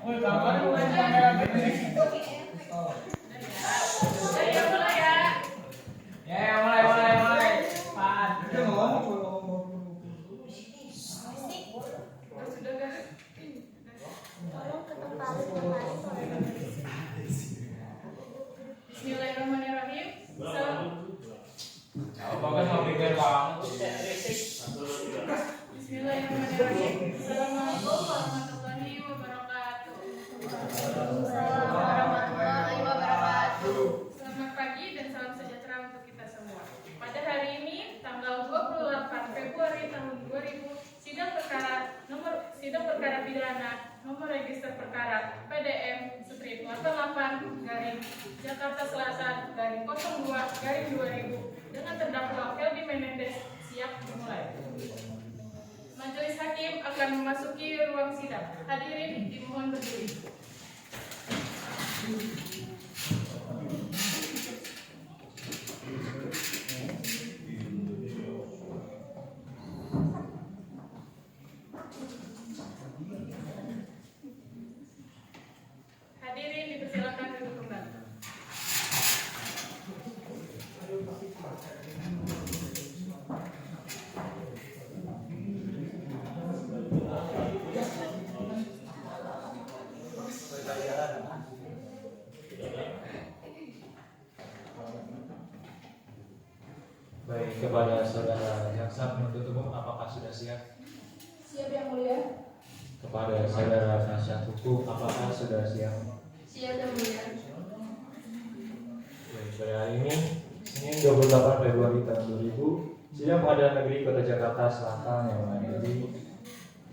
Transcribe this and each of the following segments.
Bismillahirrahmanirrahim. Bismillahirrahmanirrahim. Assalamualaikum warahmatullahi wabarakatuh. Selamat pagi dan salam sejahtera untuk kita semua. Pada hari ini, tanggal 28 Februari tahun 2000, sidang perkara pidana nomor register perkara PDM strip 88 garing Jakarta Selatan garing 02 garing 2000 dengan terdakwa Kelvin Menendez siap dimulai. Majelis Hakim akan memasuki ruang sidang. Hadirin dimohon berdiri. Hadirin dipersilakan duduk kembali. Baik, kepada saudara jaksa penuntut umum, apakah sudah siap? Siap yang mulia. Kepada saudara penasihat hukum, apakah sudah siap? Siap yang mulia. Baik, pada hari ini, Senin 28 Februari tahun 2000, sidang Pengadilan Negeri Kota Jakarta Selatan yang mengadili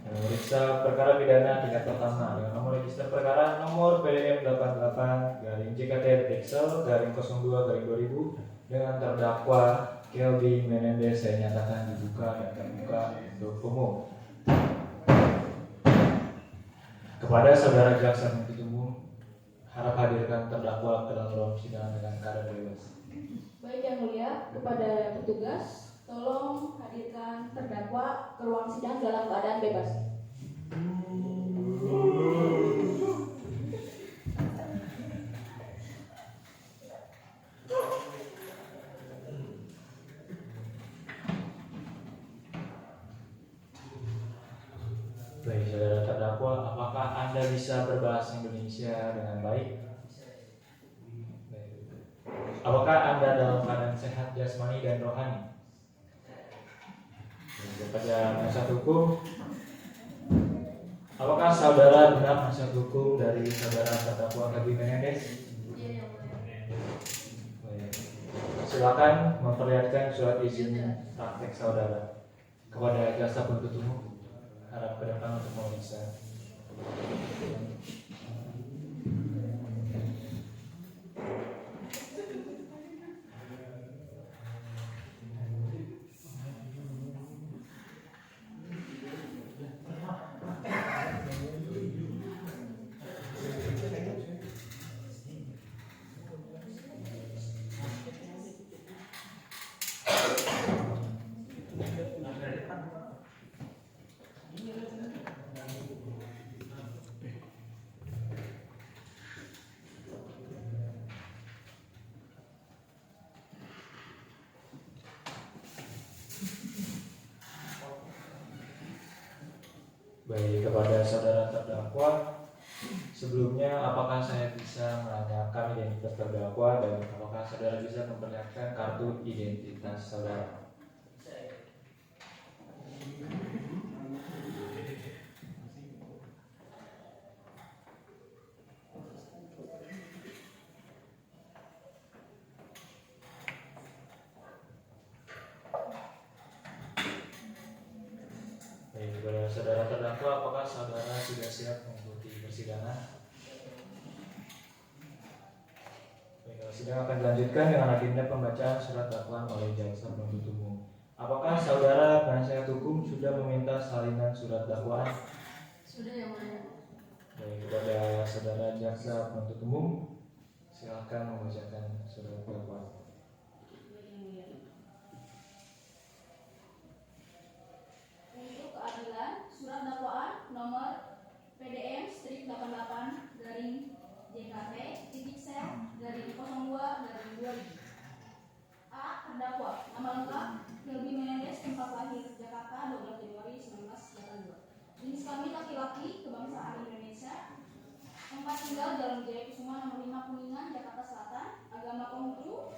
memeriksa perkara pidana tingkat pertama dengan nomor register perkara nomor PDM 88 garing JKT Excel garing 02 garing 2000 dengan terdakwa Kelvin Menendez saya nyatakan dibuka dan terbuka untuk umum. Kepada saudara jaksa penuntut umum, harap hadirkan terdakwa ke dalam ruang sidang dengan keadaan bebas. Baik yang mulia, kepada petugas, tolong hadirkan terdakwa ke ruang sidang dalam keadaan bebas. Baik, saudara terdakwa, apakah Anda bisa berbahasa Indonesia dengan baik? Apakah Anda dalam keadaan sehat jasmani dan rohani? Kepada penasihat hukum, apakah saudara benar penasihat hukum dari saudara terdakwa Kelvin Menendez? Iya yang mulia. Baik. Silakan memperlihatkan surat izin praktek saudara. Kepada jaksa penuntut umum, harap ke depan untuk memeriksa. Baik, kepada saudara terdakwa, sebelumnya apakah saya bisa menanyakan identitas terdakwa dan apakah saudara bisa memperlihatkan kartu identitas saudara? Baik, kepada saudara terdakwa, apakah saudara sudah siap mengikuti persidangan? Baik, sidang akan dilanjutkan dengan agenda pembacaan surat dakwaan oleh jaksa penuntut umum. Apakah saudara penasihat hukum sudah meminta salinan surat dakwaan? Sudah yang mulia. Baik, kepada saudara jaksa penuntut umum, silakan membacakan surat dakwaan. Untuk keadilan, surat dakwaan nomor PDM strip 88 Tempat tinggal Jalan Wijaya Kusuma nomor 5 Kuningan, Jakarta Selatan. Agama Konghucu.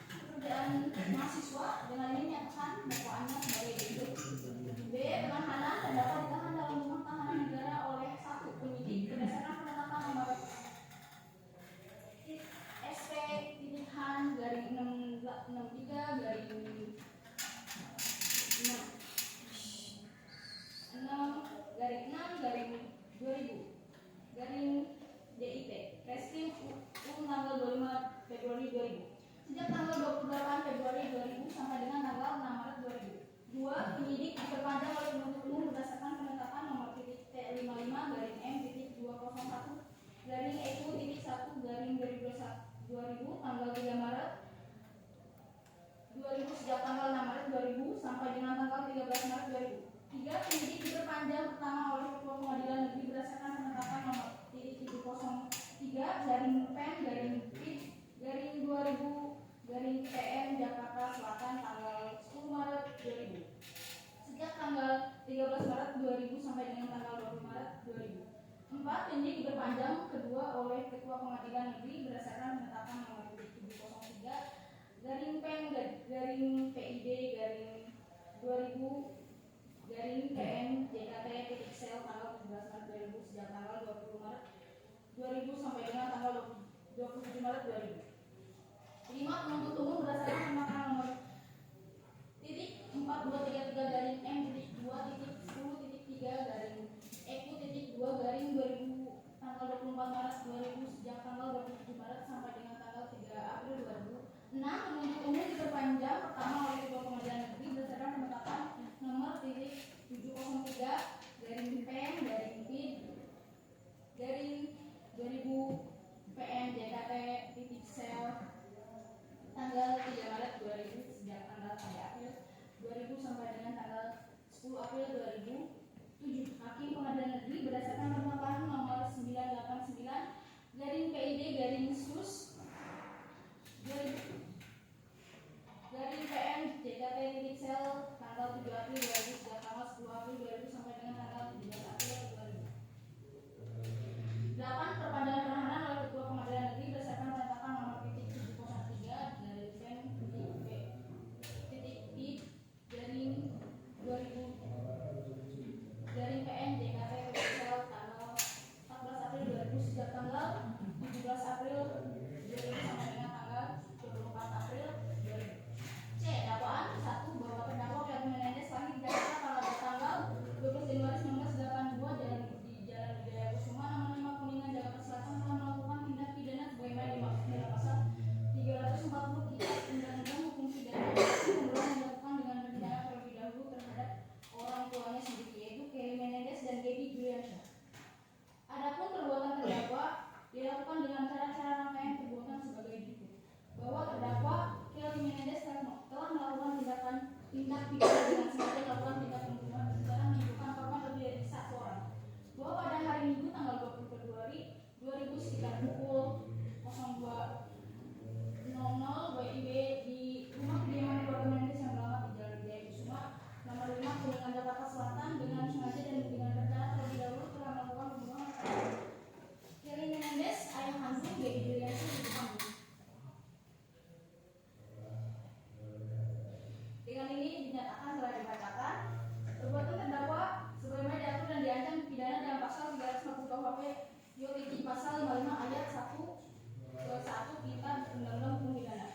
Pekerjaan mahasiswa. Dengan ini menyatakan dakwaannya sebagai berikut. B. Penahanan. Terdakwa ditahan dalam rumah tahanan negara oleh 1 penyidik berdasarkan penetapan nomor SP Titihan garing 663 garing 6 garing 2000 garing DIT Reskrim tanggal 25 Februari 2000. Sejak tanggal 28 Februari 2000 sampai dengan tanggal 6 Maret 2000. 2. Penyidik diperpanjang oleh penuntut umum berdasarkan penetapan nomor T55 garing M.201 garing EQ.1 garing 2000 tanggal 3 Maret 2000 sejak tanggal 6 Maret 2000 sampai dengan tanggal 13 Maret 2000. 3. Penyidik diperpanjang pertama oleh Ketua Pengadilan Negeri berdasarkan penetapan nomor T703 garing PEN garing PID garing 2000 garing PM Jakarta Selatan tanggal 10 Maret 2000. Sejak tanggal 13 Maret 2000 sampai dengan tanggal 20 Maret 2000. 4. Penyidik diperpanjang kedua oleh Ketua Pengadilan Negeri berdasarkan penetapan nomor T703 garing PEN garing PID garing 2000 garing PN JKT titik sel tanggal 17 Maret 2000 sejak tanggal 20 Maret 2000 sampai dengan tanggal 27 Maret 2000. 5. Penuntut umum berdasarkan penetapan nomor titik 4233 garing M titik 2 titik 10 titik 3 garing EQ titik 2 garing 2000 tanggal 24 Maret 2000 sejak tanggal 27 Maret sampai dengan tanggal 3 April 2000. 6. Penuntut umum diperpanjang pertama oleh Ketua Pengadilan Negeri berdasarkan penetapan nomor titik 703 garing PN garing PID garing 2000 PN JKT titik sel tanggal 3 Maret 2000 sejak tanggal 3 April 2000 sampai dengan tanggal 10 April 2000. 7. Hakim Pengadilan Negeri berdasarkan penetapan nomor 989 garing PID garing SUS garing PN JKT titik sel tanggal 7 April 2000 sejak tanggal 10 April 2000 sampai dengan tanggal 13 April 2000. 8. Perpanjangan penahanan oleh Ketua Pengadilan Negeri berdasarkan penetapan nomor titik 703 garing PEN titik PID garing 2000 garing PN JKT titik sel tanggal 14 April 2000 sejak tanggal 17 April 2000 sampai dengan tanggal 24 April 2000. C. Dakwaan 1. Bahwa terdakwa Kelvin Menendez lahir di Jakarta pada tanggal 12 Januari 1982 di Jalan Wijaya Kusuma nomor 5 Kuningan, Jakarta Selatan telah melakukan tindak pidana sebagaimana dimaksud dalam pasal 343 Undang-Undang Hukum Pidana pembunuhan yang dilakukan dengan berencana terlebih dahulu terhadap orang tuanya sendiri yaitu Kelvin Menendez dan Gaby Juliansyah. Adapun perbuatan terdakwa dilakukan dengan cara-cara rangkaian perbuatan sebagai berikut. Bahwa terdakwa Kelvin Menendez telah melakukan tindak pidana dengan sengaja melakukan tindak pembunuhan berencana menimbulkan korban lebih dari 1 orang. Bahwa pada hari Minggu tanggal 20 Februari 2000 sekitar pukul 02.00 WIB di rumah kediaman keluarga Menendez yang beralamat di Jalan Wijaya Kusuma nomor 5 Kuningan, Jakarta Selatan dengan sengaja dan dengan rencana terlebih dahulu telah melakukan pembunuhan terhadap Kelvin Menendez, ayah kandung Gaby Juliansyah di Bandung. Dengan ini dinyatakan telah dibacakan perbuatan terdakwa sebagaimana diatur dan diancam pidana dalam pasal 340 KUHP Yoliti pasal 55 ayat 1 ke 1 Kitab Undang-Undang Hukum Pidana.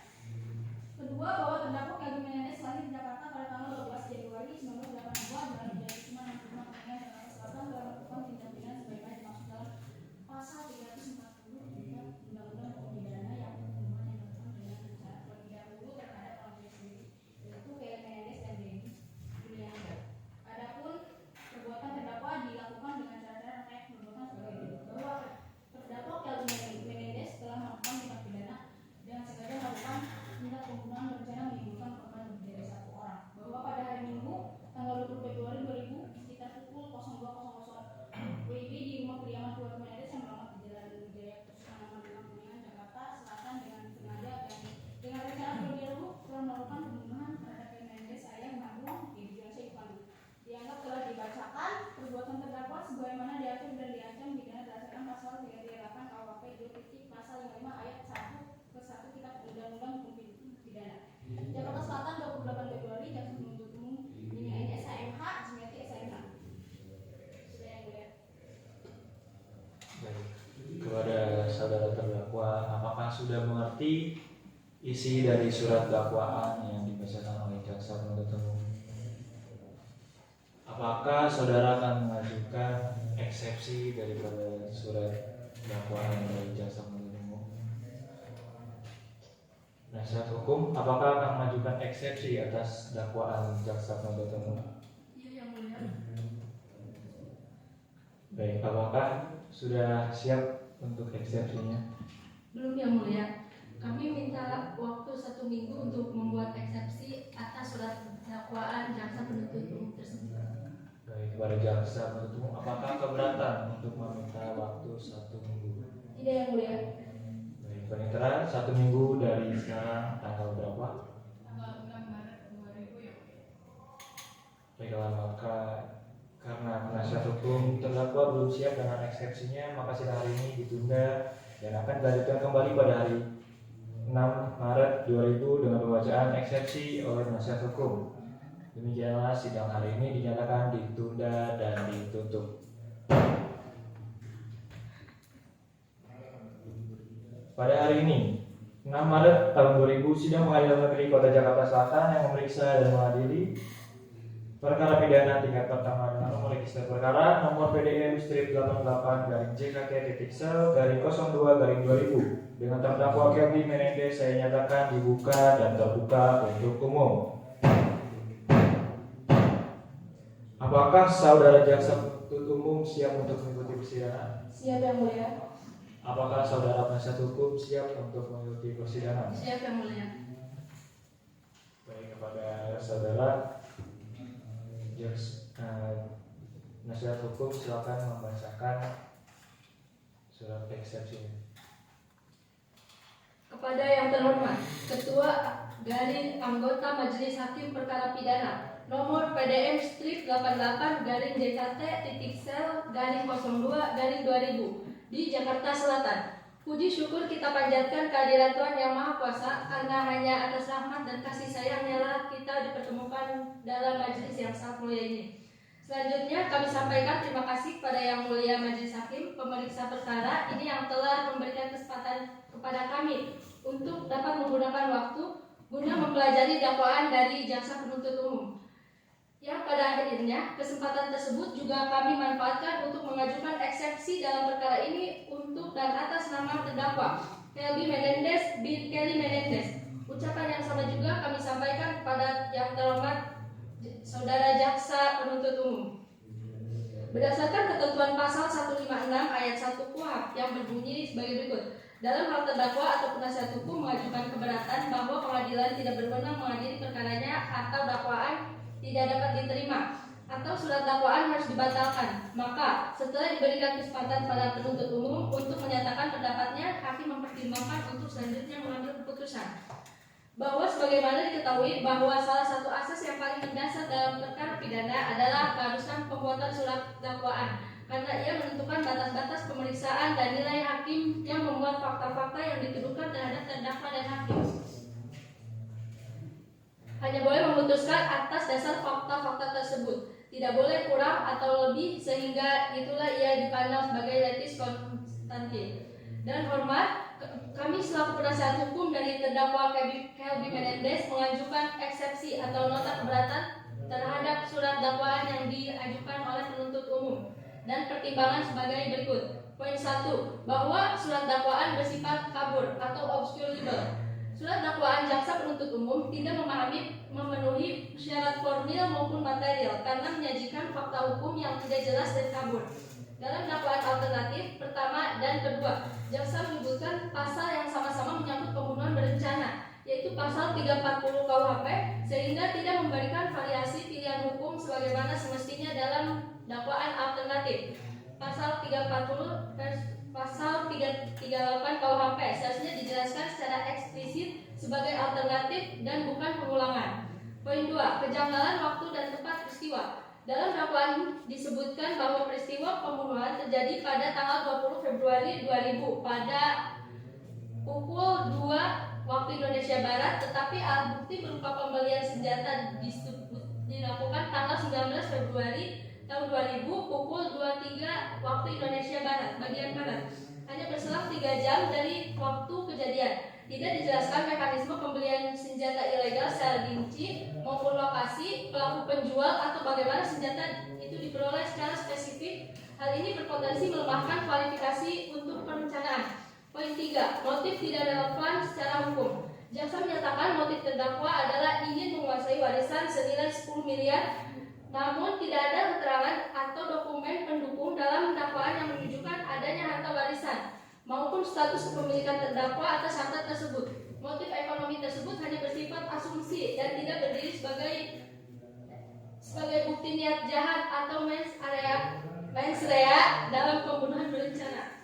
Kedua, bahwa terdakwa Kelvin Menendez lahir di Jakarta pada tanggal 12 Januari 1982 Jalan Wijaya Kusuma 65 Kuningan, Jakarta Selatan telah melakukan tindak pidana sebagaimana dimaksud dalam pasal 340 Kitab Undang-Undang Hukum Pidana yang pembunuhan yang dilakukan dengan rencana terlebih dahulu terhadap orang tua sendiri yaitu Kelvin Menendez dan Gaby Juliansyah. Adapun perbuatan terdakwa dilakukan dengan cara-cara rangkaian perbuatan sebagai berikut. Bahwa terdakwa Kelvin Menendez telah melakukan tindak pidana dengan sengaja melakukan tindak pembunuhan berencana menimbulkan korban lebih dari 1 orang. Bahwa pada hari Minggu tanggal 20 Februari 2000 sekitar pukul 02.00 WIB di rumah kediaman keluarga Menendez yang beralamat di Jalan Wijaya Kusuma nomor 5 Kuningan, Jakarta Selatan dengan sengaja dan dengan rencana terlebih dahulu telah melakukan pembunuhan terhadap Kelvin Menendez, ayah kandung Gaby Juliansyah di Bandung. Dianggap telah dibacakan perbuatan terdakwa sebagaimana diatur dan diancam saudara terdakwa, apakah sudah mengerti isi dari surat dakwaan yang dibacakan oleh jaksa penuntut umum? Apakah saudara akan mengajukan eksepsi daripada surat dakwaan dari jaksa penuntut umum? Penasihat hukum, apakah akan mengajukan eksepsi atas dakwaan jaksa penuntut umum? Iya, Yang Mulia. Baik, apakah sudah siap untuk eksepsinya? Belum, Yang Mulia. Kami minta waktu 1 minggu untuk membuat eksepsi atas surat dakwaan jaksa penuntut umum tersebut. Baik, kepada jaksa penuntut umum, apakah keberatan untuk meminta waktu 1 minggu? Tidak, Yang Mulia. Baik, panitera 1 minggu dari sekarang tanggal berapa? Tanggal 6 Maret 2000 ya. Baiklah, maka karena penasihat hukum terdakwa belum siap dengan eksepsinya, maka sidang hari ini ditunda dan akan dilanjutkan kembali pada hari 6 Maret 2000 dengan pembacaan eksepsi oleh penasihat hukum. Demikianlah sidang hari ini dinyatakan ditunda dan ditutup. Pada hari ini 6 Maret tahun 2000, sidang Pengadilan Negeri Kota Jakarta Selatan yang memeriksa dan mengadili perkara pidana tingkat pertama dengan nomor register perkara nomor PDM strip 88 JKT-0-02-2000 dengan terdakwa Kelvin Menendez saya nyatakan dibuka dan terbuka untuk umum. Apakah saudara jaksa penuntut umum siap untuk mengikuti persidangan? Siap, Yang Mulia. Apakah saudara penasihat hukum siap untuk mengikuti persidangan? Siap, Yang Mulia. Baik, kepada saudara penasihat hukum silakan membacakan surat eksepsi. Kepada yang terhormat Ketua garing anggota Majelis Hakim Perkara Pidana nomor PDM strip 88 garing JKT-sel-02-2000 di Jakarta Selatan. Puji syukur kita panjatkan kehadiran Tuhan Yang Maha Kuasa, karena hanya atas rahmat dan kasih sayang-Nya lah kita dipertemukan dalam majelis yang sangat mulia ini. Selanjutnya kami sampaikan terima kasih kepada Yang Mulia Majelis Hakim pemeriksa perkara ini yang telah memberikan kesempatan kepada kami untuk dapat menggunakan waktu guna mempelajari dakwaan dari jaksa penuntut umum. Yang pada akhirnya kesempatan tersebut juga kami manfaatkan untuk mengajukan eksepsi dalam perkara ini untuk dan atas nama terdakwa Kelvin Menendez bin Kelly Menendez. Ucapan yang sama juga kami sampaikan kepada yang terhormat saudara jaksa penuntut umum. Berdasarkan ketentuan pasal 156 ayat 1 KUHP yang berbunyi sebagai berikut. Dalam hal terdakwa atau penasihat hukum mengajukan keberatan bahwa pengadilan tidak berwenang mengadili perkaranya atau dakwaan tidak dapat diterima atau surat dakwaan harus dibatalkan, maka setelah diberikan kesempatan pada penuntut umum untuk menyatakan pendapatnya, hakim mempertimbangkan untuk selanjutnya mengambil keputusan. Bahwa sebagaimana diketahui bahwa salah satu asas yang paling mendasar dalam perkara pidana adalah keharusan pembuatan surat dakwaan, karena ia menentukan batas-batas pemeriksaan dan nilai hakim yang membuat fakta-fakta yang dituduhkan terhadap terdakwa dan hakim hanya boleh memutuskan atas dasar fakta-fakta tersebut, tidak boleh kurang atau lebih, sehingga itulah ia dipandang sebagai letis konstantin. Dan hormat, kami selaku penasihat hukum dari terdakwa Kelvin Menendez mengajukan eksepsi atau nota keberatan terhadap surat dakwaan yang diajukan oleh penuntut umum dan pertimbangan sebagai berikut. Poin 1, bahwa surat dakwaan bersifat kabur atau obscurable. Surat dakwaan jaksa penuntut umum tidak memenuhi syarat formil maupun material karena menyajikan fakta hukum yang tidak jelas dan kabur. Dalam dakwaan alternatif pertama dan kedua, jaksa menyebutkan pasal yang sama-sama menyangkut pembunuhan berencana, yaitu pasal 340 KUHP, sehingga tidak memberikan variasi pilihan hukum sebagaimana semestinya dalam dakwaan alternatif. Pasal 340 dan pasal 338 KUHP seharusnya dijelaskan secara eksplisit sebagai alternatif dan bukan pengulangan. Poin 2, kejanggalan waktu dan tempat peristiwa. Dalam dakwaan disebutkan bahwa peristiwa pembunuhan terjadi pada tanggal 20 Februari 2000 pada pukul 2 waktu Indonesia Barat, tetapi alat bukti berupa pembelian senjata dilakukan tanggal 19 Februari tahun 2000 pukul 23 waktu Indonesia Barat, bagian barat. hanya berselang 3 jam dari waktu kejadian. Tidak dijelaskan mekanisme pembelian senjata ilegal secara rinci maupun lokasi, pelaku penjual, atau bagaimana senjata itu diperoleh secara spesifik. Hal ini berpotensi melemahkan kualifikasi untuk perencanaan. Poin 3. Motif tidak relevan secara hukum. Jaksa menyatakan motif terdakwa adalah ingin menguasai warisan senilai 10 miliar, namun tidak ada keterangan atau dokumen pendukung dalam dakwaan yang menunjukkan adanya harta warisan maupun status kepemilikan terdakwa atas harta tersebut. Motif ekonomi tersebut hanya bersifat asumsi dan tidak berdiri sebagai bukti niat jahat atau mens rea dalam pembunuhan berencana.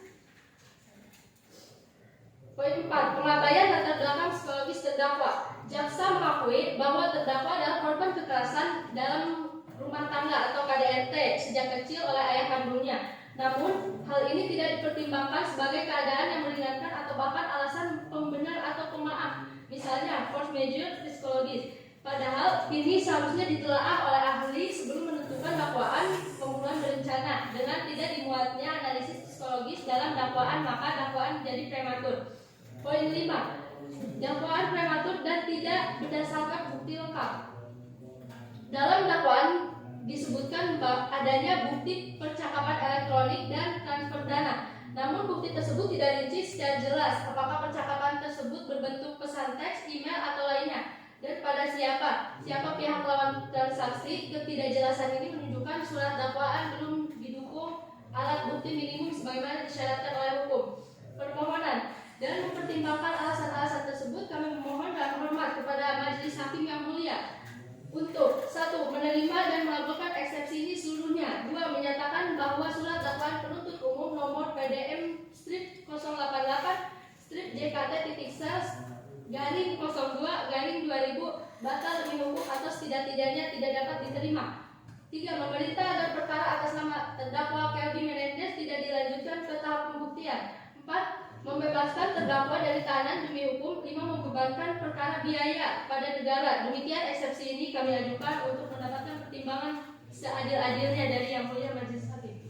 Poin 4. Pengabaian latar belakang psikologis terdakwa. Jaksa mengakui bahwa terdakwa adalah korban kekerasan dalam rumah tangga atau KDRT sejak kecil oleh ayah kandungnya. Namun, hal ini tidak dipertimbangkan sebagai keadaan yang meringankan atau bahkan alasan pembenar atau pemaaf, misalnya force majeure psikologis. Padahal ini seharusnya ditelaah oleh ahli sebelum menentukan dakwaan pembunuhan berencana. Dengan tidak dimuatnya analisis psikologis dalam dakwaan, maka dakwaan menjadi prematur. Poin 5. Dakwaan prematur dan tidak berdasarkan bukti lengkap. Dalam dakwaan disebutkan adanya bukti percakapan elektronik dan transfer dana. Namun bukti tersebut tidak rinci secara jelas apakah percakapan tersebut berbentuk pesan teks, email, atau lainnya, dan pada siapa pihak lawan transaksi. Ketidakjelasan ini menunjukkan surat dakwaan belum didukung alat bukti minimum sebagaimana disyaratkan oleh hukum. Permohonan. Dan mempertimbangkan alasan-alasan tersebut, kami memohon dan hormat kepada Majelis Hakim yang mulia untuk 1. Menerima dan mengabulkan eksepsi ini seluruhnya. 2. Menyatakan bahwa surat dakwaan penuntut umum nomor PDM strip 088 JKT.sel/02/2000 batal demi hukum atau setidak-tidaknya tidak dapat diterima. 3. Memerintah agar perkara atas nama terdakwa Kelvin Menendez tidak dilanjutkan ke tahap pembuktian. 4. Membebaskan terdakwa dari tahanan demi hukum. 5. Membebankan perkara biaya pada negara. Demikian eksepsi ini kami ajukan untuk mendapatkan pertimbangan seadil-adilnya dari Yang Mulia Majelis Hakim.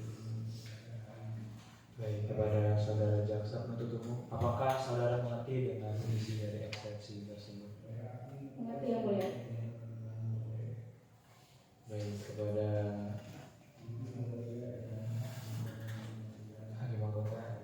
Baik, kepada saudara jaksa penuntut umum, apakah saudara mengerti dengan isi dari eksepsi tersebut? Mengerti Yang Mulia. Baik, kepada hakim anggota.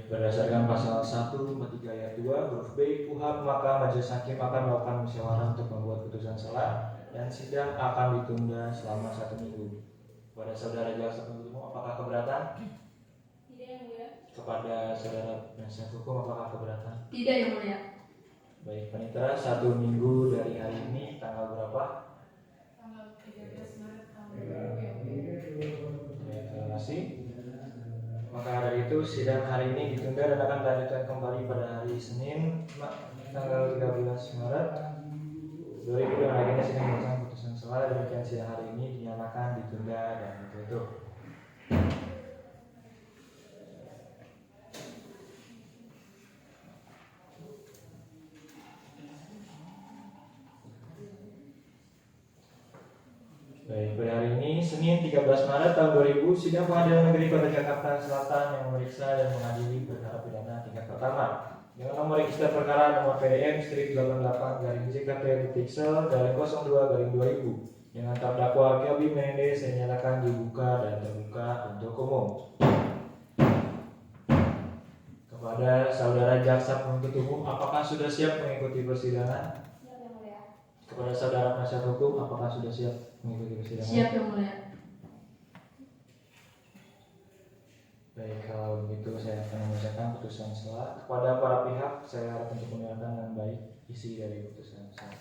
Berdasarkan pasal 143 ayat 2 huruf B KUHP, maka Majelis Hakim akan melakukan musyawarah untuk membuat putusan sela dan sidang akan ditunda selama 1 minggu. Kepada saudara jaksa penuntut umum, apakah keberatan? Tidak Yang Mulia. Kepada saudara penasihat hukum, apakah keberatan? Tidak Yang Mulia. Baik, panitera, 1 minggu dari hari ini tanggal berapa? Tanggal 13 Maret tahun 2020. Baik, terima kasih. Maka dari itu sidang hari ini ditunda dan akan dilanjutkan kembali pada hari Senin tanggal 13 Maret 2020 dengan agenda sidang melaksanakan putusan sela. Demikian sidang hari ini dinyatakan ditunda dan ditutup. Baik, pada hari ini Senin 13 Maret tahun 2000, sidang Pengadilan Negeri Kota Jakarta Selatan yang memeriksa dan mengadili perkara pidana tingkat pertama dengan nomor register perkara nomor PDM strip 88/JKT.sel/02/2000 dengan terdakwa Kelvin Menendez yang dinyatakan dibuka dan terbuka untuk umum. Kepada saudara jaksa penuntut umum, apakah sudah siap mengikuti persidangan? Siap Yang Mulia. Kepada saudara penasihat hukum, apakah sudah siap mengikuti persidangan? Siap Yang Mulia. Baik, kalau begitu saya akan membacakan putusan sela. Kepada para pihak, saya harap untuk mendengarkan dengan baik isi dari putusan sela.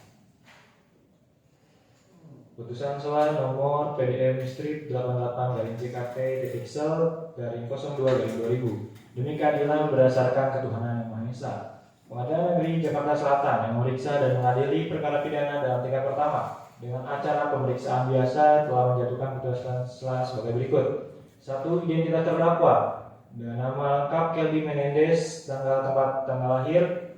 Putusan sela nomor PDM strip 88/JKT.sel/02/2000 demi keadilan berdasarkan ketuhanan yang Maha Esa. Pengadilan Negeri Jakarta Selatan yang memeriksa dan mengadili perkara pidana dalam tingkat pertama dengan acara pemeriksaan biasa telah menjatuhkan putusan sebagai berikut. 1. Identitas terdakwa dengan nama lengkap Kelby Menendez, tempat tanggal lahir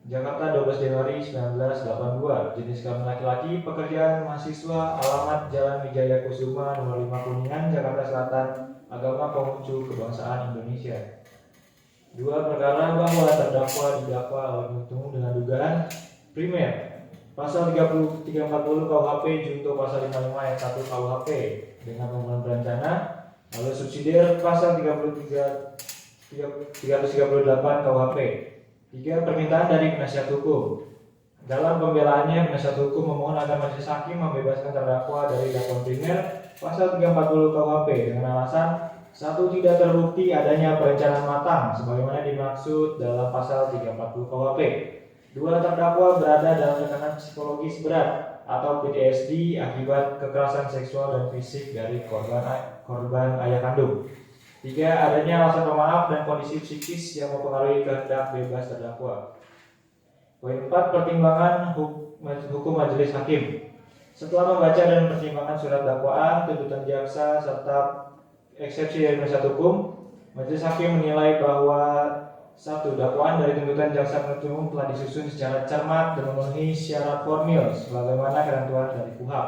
Jakarta 12 Januari 1982, jenis kelamin laki-laki, pekerjaan mahasiswa, alamat Jalan Wijaya Kusuma nomor 5 Kuningan, Jakarta Selatan, agama Konghucu kebangsaan Indonesia. 2. Perkara bahwa terdakwa didakwa oleh penuntut umum dengan dugaan primer pasal 340 KUHP junto pasal 55 ayat 1 KUHP dengan pembunuhan berencana, lalu subsidiar pasal 338 KUHP. 3. Permintaan dari penasihat hukum. Dalam pembelaannya, penasihat hukum memohon agar majelis hakim membebaskan terdakwa dari dakwaan primer pasal 340 KUHP dengan alasan 1. Tidak terbukti adanya perencanaan matang sebagaimana dimaksud dalam pasal 340 KUHP. 2. Terdakwa berada dalam tekanan psikologis berat atau PTSD akibat kekerasan seksual dan fisik dari korban ayah kandung. 3. Adanya alasan pemaaf dan kondisi psikis yang mempengaruhi kehendak bebas terdakwa. Poin 4. Pertimbangan hukum majelis hakim. Setelah membaca dan pertimbangan surat dakwaan, tuntutan jaksa, serta eksepsi dari penasihat hukum, majelis hakim menilai bahwa 1. Dakwaan dari tuntutan jaksa penuntut umum telah disusun secara cermat dan memenuhi syarat formil sebagaimana ketentuan dari KUHP.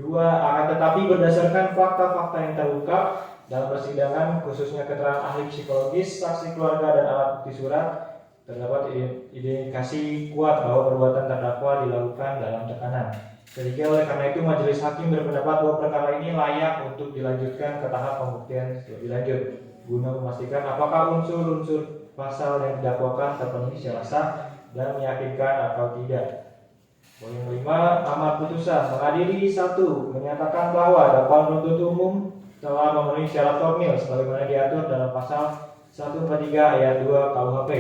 2. Akan tetapi berdasarkan fakta-fakta yang terungkap dalam persidangan, khususnya keterangan ahli psikologis, saksi keluarga, dan alat bukti surat, terdapat indikasi kuat bahwa perbuatan terdakwa dilakukan dalam tekanan. Sehingga oleh karena itu majelis hakim berpendapat bahwa perkara ini layak untuk dilanjutkan ke tahap pembuktian lebih lanjut guna memastikan apakah unsur-unsur pasal yang didakwakan terpenuhi secara sah dan meyakinkan atau tidak. Poin 5. Amar putusan mengadili 1. Menyatakan bahwa dakwaan penuntut umum telah memenuhi syarat formil sebagaimana diatur dalam pasal 143 ayat 2 KUHP.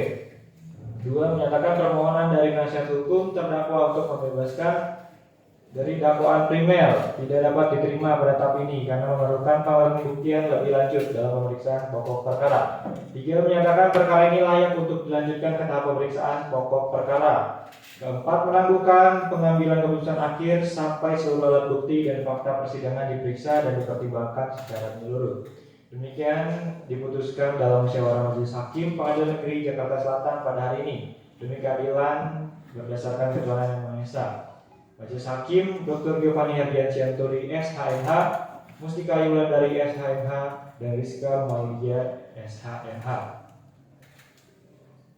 2. Menyatakan permohonan dari penasihat hukum terdakwa untuk membebaskan dari dakwaan primer tidak dapat diterima pada tahap ini karena memerlukan pembuktian lebih lanjut dalam pemeriksaan pokok perkara. 3. Menyatakan perkara ini layak untuk dilanjutkan ke tahap pemeriksaan pokok perkara. 4. Menangguhkan pengambilan keputusan akhir sampai seluruh alat bukti dan fakta persidangan diperiksa dan dipertimbangkan secara menyeluruh. Demikian diputuskan dalam musyawarah majelis hakim Pengadilan Negeri Jakarta Selatan pada hari ini demi keadilan berdasarkan ketuhanan yang Maha Esa. Majelis Hakim Dr. Giovanni Herdiansyah SHMH, Mustika Yulan dari SHMH, dan Rizka Maulia SHMH.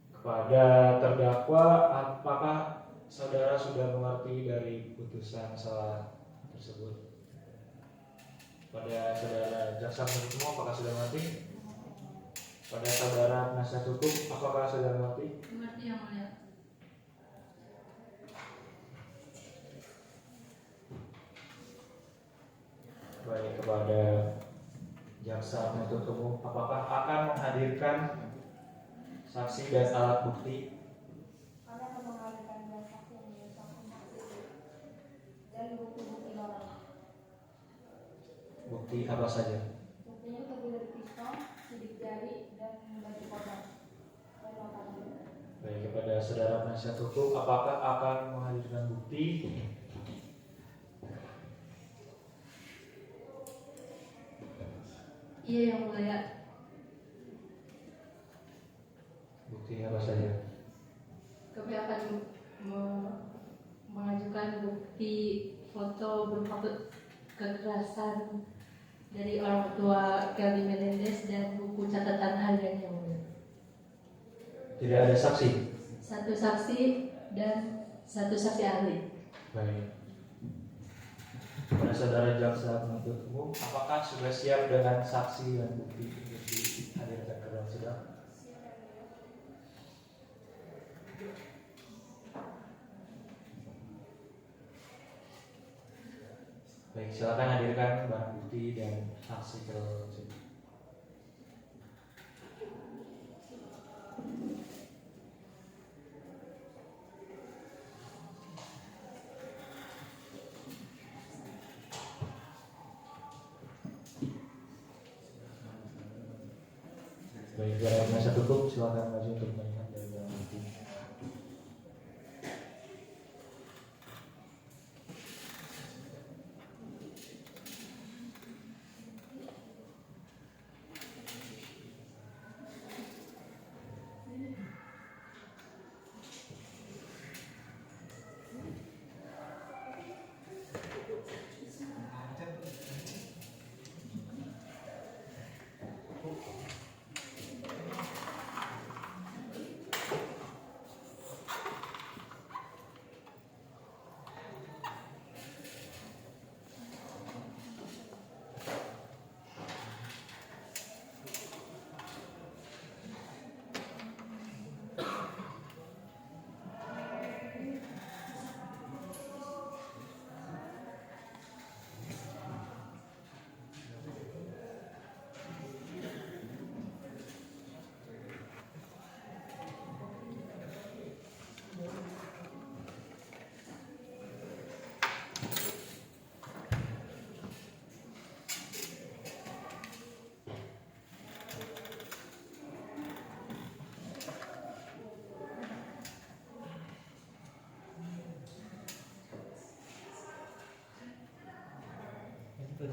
Kepada terdakwa, apakah saudara sudah mengerti dari putusan salah tersebut? Pada saudara jaksa penuntut umum, apakah sudah mengerti? Pada saudara penasihat hukum, apakah sudah mengerti? Mengerti yang mulia. Baik, kepada jaksa penuntut umum, apakah akan menghadirkan saksi dan alat bukti? Kami akan menghadirkan dua saksi dan bukti-bukti lain. Bukti apa saja? Buktinya terdiri dari pistol, sidik jari, dan baju korban. Baik, kepada saudara penasihat hukum, apakah akan menghadirkan bukti? Iya yang mulia. Bukti apa saja? Kami akan mengajukan bukti foto berupa kekerasan dari orang tua Kelby Menendez dan buku catatan harian yang mulia. Tidak ada saksi? Satu saksi dan satu saksi ahli. Baik. Kepada saudara jaksa penuntut umum, apakah sudah siap dengan saksi dan bukti untuk dihadirkan ke dalam sidang? Baik, silakan hadirkan barang bukti dan saksi ke dalam sidang. Baik, para penasihat hukum silakan maju untuk melihat dari barang bukti. Ini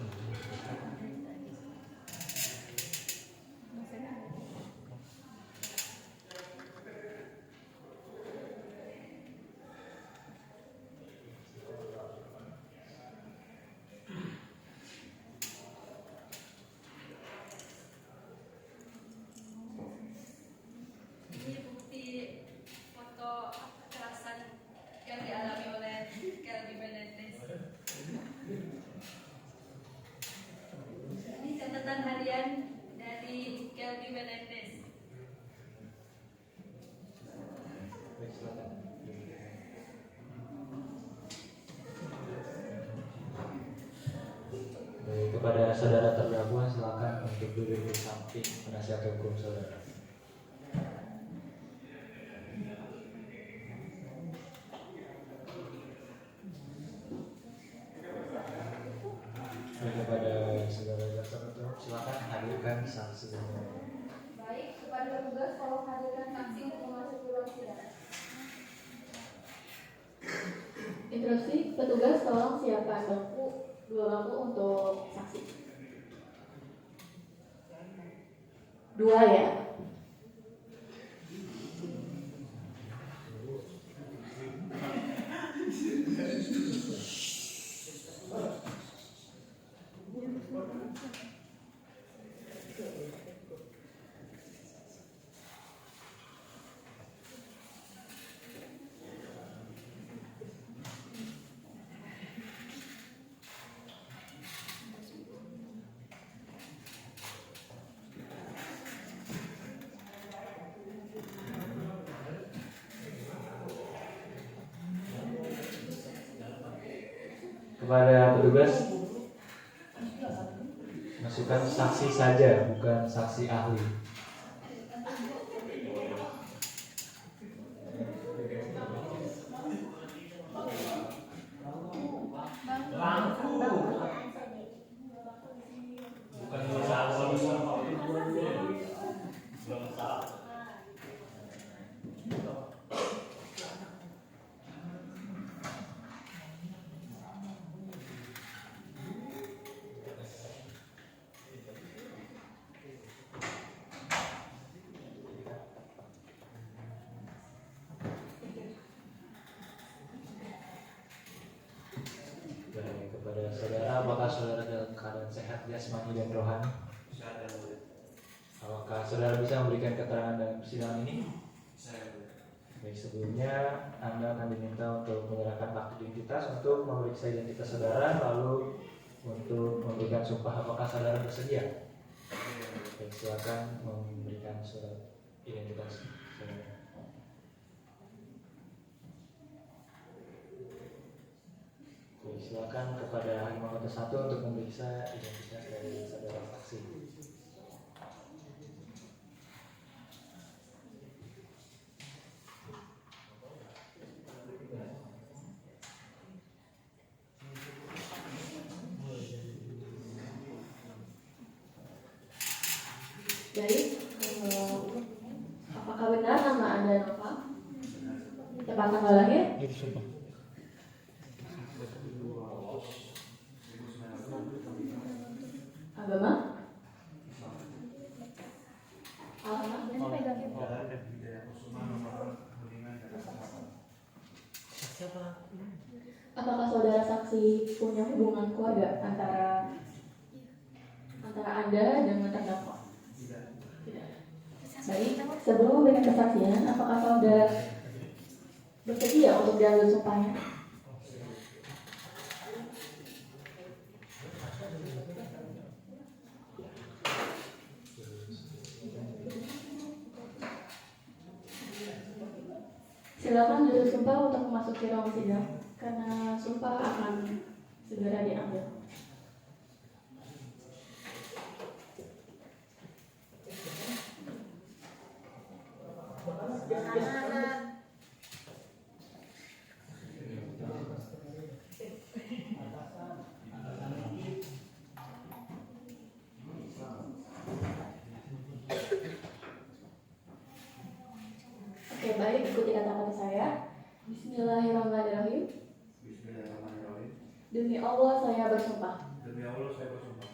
bukti foto kekerasan yang dialami oleh Kelvin Menendez. Ini catatan harian dari Kelvin Menendez. Baik, silakan. Baik, kepada saudara terdakwa silakan untuk duduk di samping penasihat hukum saudara. Baik, kepada saudara jaksa penuntut silakan hadirkan saksi. Baik, kepada petugas tolong hadirkan saksi untuk memasuki ruang sidang. Instruksi, petugas tolong siapkan dua bangku untuk saksi. 2 ya. Kepada petugas masukkan saksi saja, bukan saksi ahli. Baik, kepada saudara, apakah saudara dalam keadaan sehat jasmani dan rohani? Apakah saudara bisa memberikan keterangan dalam persidangan ini? Baik, sebelumnya Anda akan diminta untuk menyerahkan akta identitas untuk memeriksa identitas saudara, lalu untuk memberikan sumpah. Apakah saudara bersedia? Baik, silakan memberikan surat identitas saudara. Baik, silakan kepada Hakim Anggota 1 untuk memeriksa identitas dari saudara saksi. Baik, apakah benar nama Anda Nova? Tepat tanggal lahir? Agama? Alamat? Apakah saudara saksi punya hubungan keluarga antara Anda dengan terdakwa? Tidak. Baik, sebelum memberikan kesaksian, apakah saudara bersedia untuk diambil sumpahnya? Silakan duduk sumpah untuk memasuki ruang sidang karena sumpah akan segera diambil. Oke, baik, ikuti kata-kata saya. Bismillahirrahmanirrahim. Bismillahirrahmanirrahim. Demi Allah saya bersumpah Demi Allah saya bersumpah.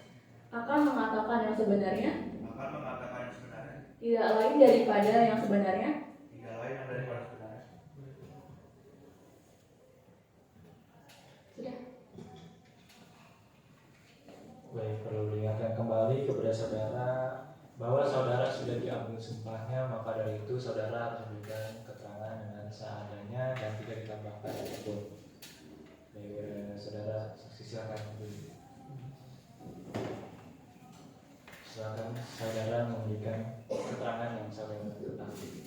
akan mengatakan yang sebenarnya, Akan mengatakan yang sebenarnya. tidak lain daripada yang sebenarnya. Tidak lain yang daripada sebenarnya. Sudah. Baik, perlu diingatkan kembali kepada saudara bahwa saudara sudah diambil sumpahnya, maka dari itu saudara harus memberikan keterangan dengan seadanya dan tidak ditambahkan apapun. Baik, saudara saksi silakan. Silakan saudara memberikan keterangan yang saudara ketahui.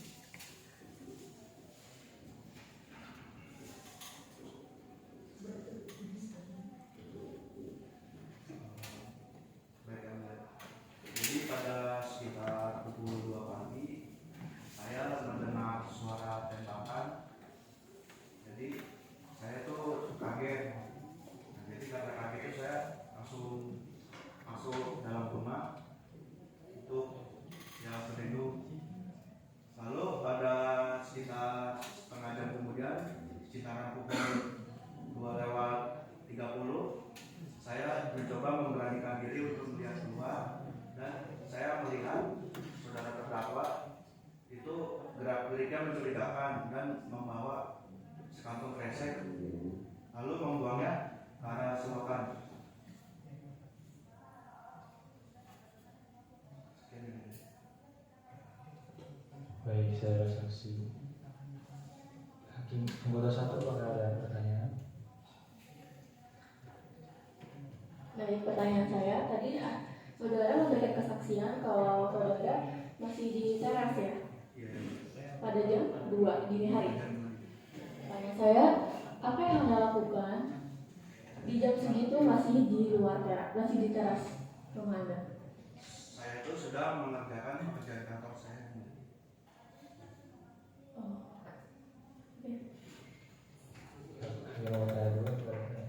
Baik, yang mulia. Jadi pada sekitar pukul 2 pagi saya mendengar suara tembakan. Jadi saya tuh kaget. Nah, jadi karena kaget itu saya langsung masuk dalam rumah untuk jalan penduduk. Lalu pada sekitar setengah jam kemudian, sekitaran pukul 2:30, saya mencoba memberanikan diri untuk melihat keluar dan saya melihat saudara terdakwa itu gerak-geriknya mencurigakan dan membawa sekantong kresek lalu membuangnya ke arah selokan. Baik, saudara saksi. Hakim anggota 1 apakah ada pertanyaan? Dari pertanyaan saya tadi, saudara memberikan kesaksian kalau saudara masih di teras ya pada jam 2 dini hari. Pertanyaan saya, apa yang Anda lakukan di jam segitu masih di luar teras, masih di teras rumah Anda? Saya itu sedang mengerjakan pekerjaan kantor saya. Oh. Oke. Yang mau tanya dulu, silakan.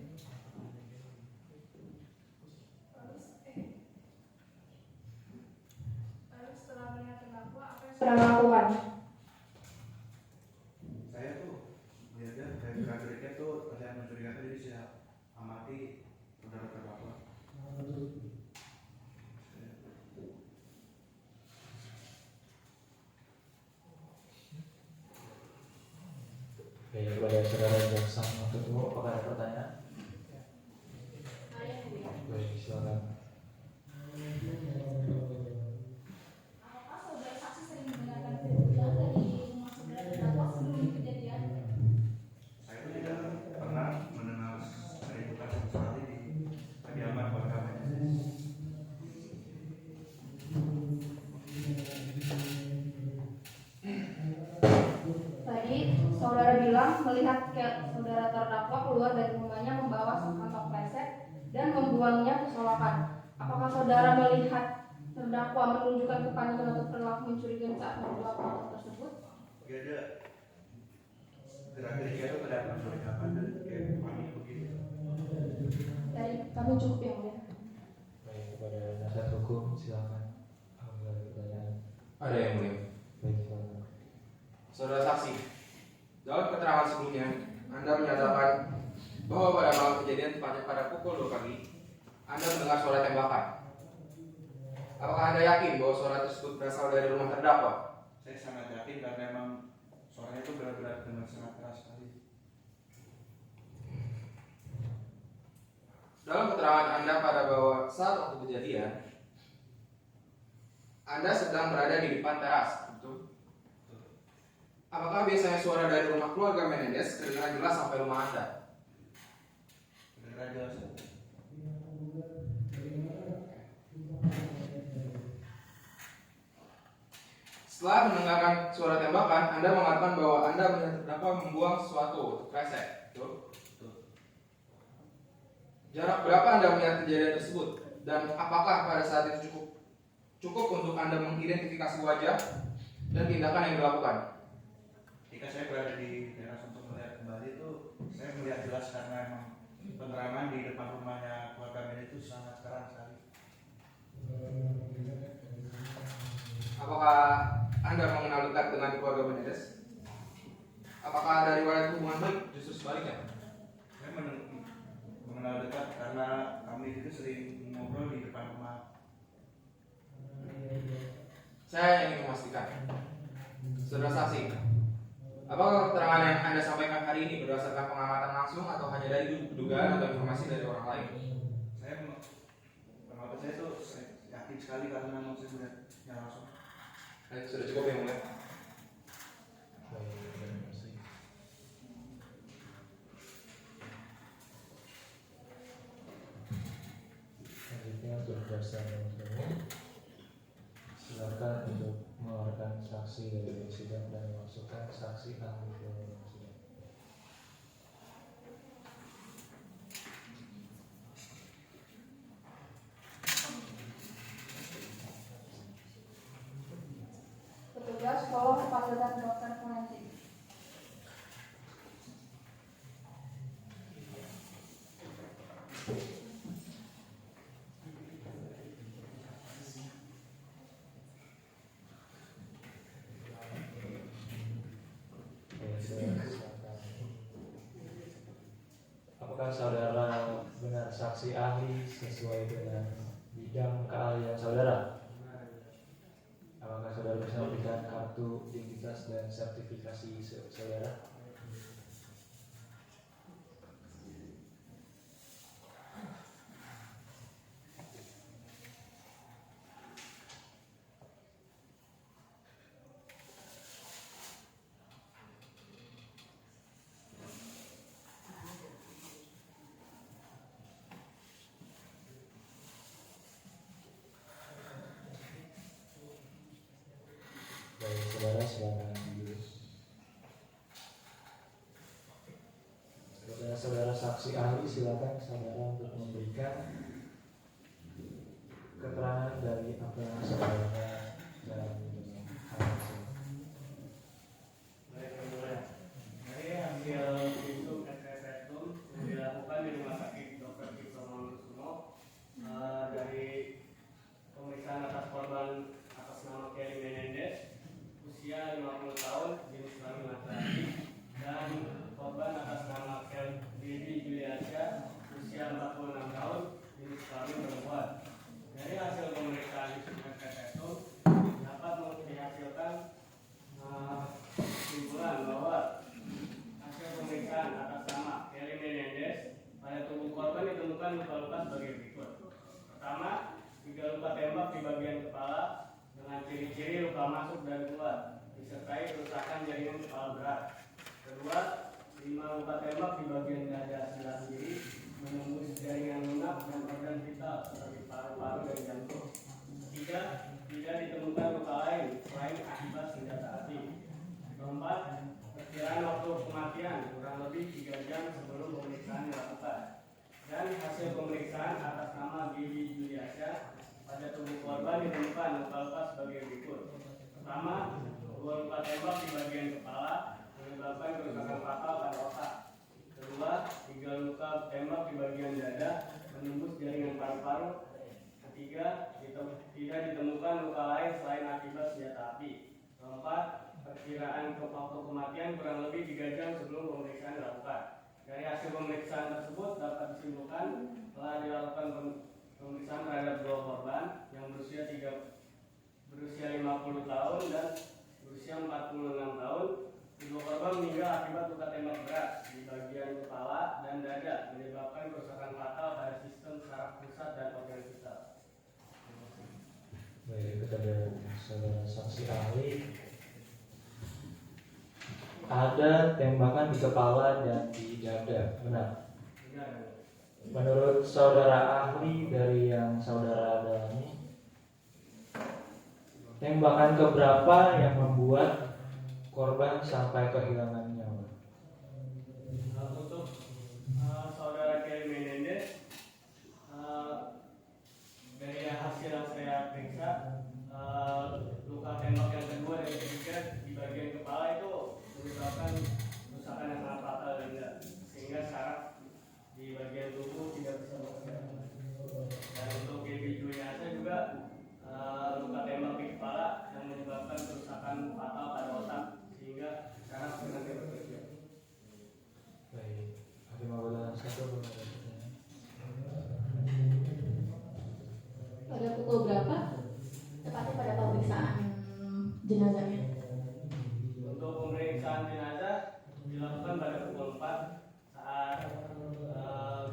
Lalu setelah melihat terdakwa, apa yang Sudah melakukan? Saya tuh melihatnya dari gerak-geriknya tuh terlihat mencurigakan, jadi saya amati saudara terdakwa. Baik, kepada saudara jaksa penuntut umum apakah ada pertanyaan? Baik, silakan. Apakah saudara saksi sering mendengarkan keributan dari rumah saudara terdakwa sebelum kejadian? Saya itu tidak pernah mendengar keributan sama sekali di kediaman keluarga Menendez. Tadi saudara bilang melihat saudara terdakwa keluar dari rumahnya membawa sekantong kresek dan membuangnya ke selokan. Apakah saudara melihat terdakwa menunjukkan kepanikan atau perilaku mencurigakan saat membawa hal tersebut? Dia ada gerak-geriknya itu terlihat mencurigakan dan kayak panik begitu. Dari kami cukup yang mulia. Baik, kepada nasihat hukum silakan. Apabila ada pertanyaan. Ada yang mulia. Baik, silakan. Saudara saksi, dalam keterangan sebelumnya, Anda menyatakan bahwa pada malam kejadian tepatnya pada pukul 2 pagi, Anda mendengar suara tembakan. Apakah Anda yakin bahwa suara tersebut berasal dari rumah terdakwa? Saya sangat yakin karena memang suaranya itu benar-benar dengan sangat keras sekali. Dalam keterangan Anda pada bahwa saat waktu kejadian, Anda sedang berada di depan teras, betul? Apakah biasanya suara dari rumah keluarga Menendez terdengar jelas sampai rumah Anda? Benar jelas. Setelah mendengarkan suara tembakan, Anda mengatakan bahwa Anda melihat terdakwa membuang sesuatu, kresek, betul? Jarak berapa Anda melihat kejadian tersebut? Dan apakah pada saat itu cukup untuk Anda mengidentifikasi wajah dan tindakan yang dilakukan? Ketika saya berada di teras untuk melihat kembali itu, saya melihat jelas karena memang penerangan di depan rumahnya keluarga Menendez itu sangat terang sekali. Apakah Anda mengenal dekat dengan keluarga Menendez? Apakah ada riwayat hubungan baik? Justru sebaliknya. Saya mengenal dekat karena kami itu sering ngobrol di depan rumah. Saya ingin memastikan, saudara saksi, apakah keterangan yang Anda sampaikan hari ini berdasarkan pengamatan langsung atau hanya dari dugaan atau informasi dari orang lain? Pendapat saya itu saya yakin sekali karena memang saya sudah langsung. Sudah cukup yang mulia. Selanjutnya untuk berdasarkan umum, silakan untuk mengeluarkan saksi dari sidang dan memasukkan saksi ahli ke dalam sidang. Petugas tolong panggilkan dokter forensik. Apakah saudara benar saksi ahli sesuai dengan bidang keahlian saudara? Apakah saudara bisa memberikan kartu identitas dan sertifikasi saudara? Baik, saudara silakan dulu. Saudara saksi ahli, silakan saudara untuk memberikan keterangan dari apa yang saudara jalani dengan hal tersebut. Baik, dari hasil visum SSSum yang dilakukan di Rumah Sakit Dr. Cipto Mangunkusumo, dari pemeriksaan atas korban atas nama Kelly Menendez, usia 50 tahun, jenis kelamin laki-laki, dan korban atas nama Kelly Juliasha, usia 46 tahun, jenis kelamin perempuan. Dari hasil pemeriksaan visum SSSum dapat dihasilkan kesimpulan bahwa hasil pemeriksaan atas nama Kelly Menendez pada tubuh korban ditemukan luka-luka sebagai berikut. Pertama, 3 luka tembak di bagian kepala dengan ciri-ciri luka masuk dan keluar, disertai kerusakan jaringan kepala berat. Kedua, 5 luka tembak di bagian dada sebelah kiri menembus jaringan lunak dan organ vital seperti paru-paru dan jantung. Ketiga, tidak ditemukan luka lain selain akibat senjata api. Keempat, perkiraan waktu kematian kurang lebih 3 jam sebelum pemeriksaan dilakukan. Dan hasil pemeriksaan atas nama Bibi Juliasha, pada tubuh korban ditemukan luka-luka sebagai berikut. Pertama, 2 luka tembak di bagian kepala menyebabkan kerusakan fatal pada otak. Kedua, 3 luka tembak di bagian dada menembus jaringan paru-paru. Ketiga, tidak ditemukan luka lain selain akibat senjata api. Keempat, perkiraan waktu kematian kurang lebih 3 jam sebelum pemeriksaan dilakukan. Dari hasil pemeriksaan tersebut dapat disimpulkan telah dilakukan pemeriksaan terhadap 2 korban yang berusia 50 tahun dan berusia 46 tahun. Kedua korban meninggal akibat luka tembak berat di bagian kepala dan dada menyebabkan kerusakan fatal pada sistem saraf pusat dan organ vital. Baik, kepada saudara saksi ahli, ada tembakan di kepala dan di dada, benar? Benar. Menurut saudara ahli dari yang saudara dalami, tembakan keberapa yang membuat korban sampai kehilangan nyawa? Untuk saudara Kelly Menendez, dari hasil yang saya periksa, luka tembak yang kedua dan ketiga di bagian kepala itu menyebabkan kerusakan yang sangat fatal sehingga saraf di bagian tubuh tidak bisa bekerja. Dan untuk Bibi Juliasha juga luka tembak di kepala yang menyebabkan kerusakan fatal pada otak sehingga saraf tidak bisa bekerja. jenazahnya? Untuk pemeriksaan jenazah dilakukan pada pukul 4 saat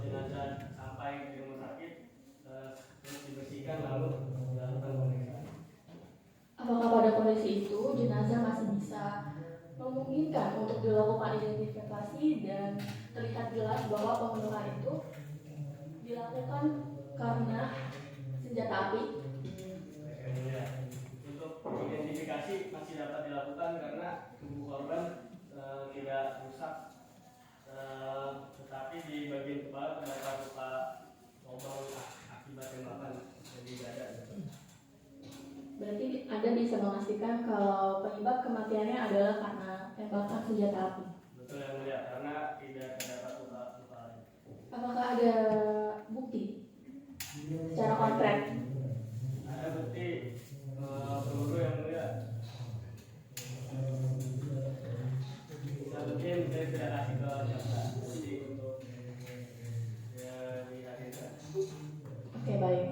jenazah sampai di rumah sakit, terus dibersihkan lalu dilakukan pemeriksaan. Apakah pada kondisi itu jenazah masih bisa memungkinkan untuk dilakukan identifikasi dan terlihat jelas bahwa pembunuhan itu dilakukan karena senjata api? Untuk identifikasi masih dapat dilakukan karena tubuh korban tidak rusak, tetapi di bagian kepala terdapat luka lubang akibat tembakan di dada. Berarti Anda bisa memastikan kalau penyebab kematiannya adalah karena tembakan senjata api. Betul yang mulia, karena tidak terdapat luka lain. Apakah ada bukti secara konkret? Ada bukti peluru yang mulia. Bisa mungkin saya tidak kasih ke jaksa jadi untuk dihadirkan. Oke, baik.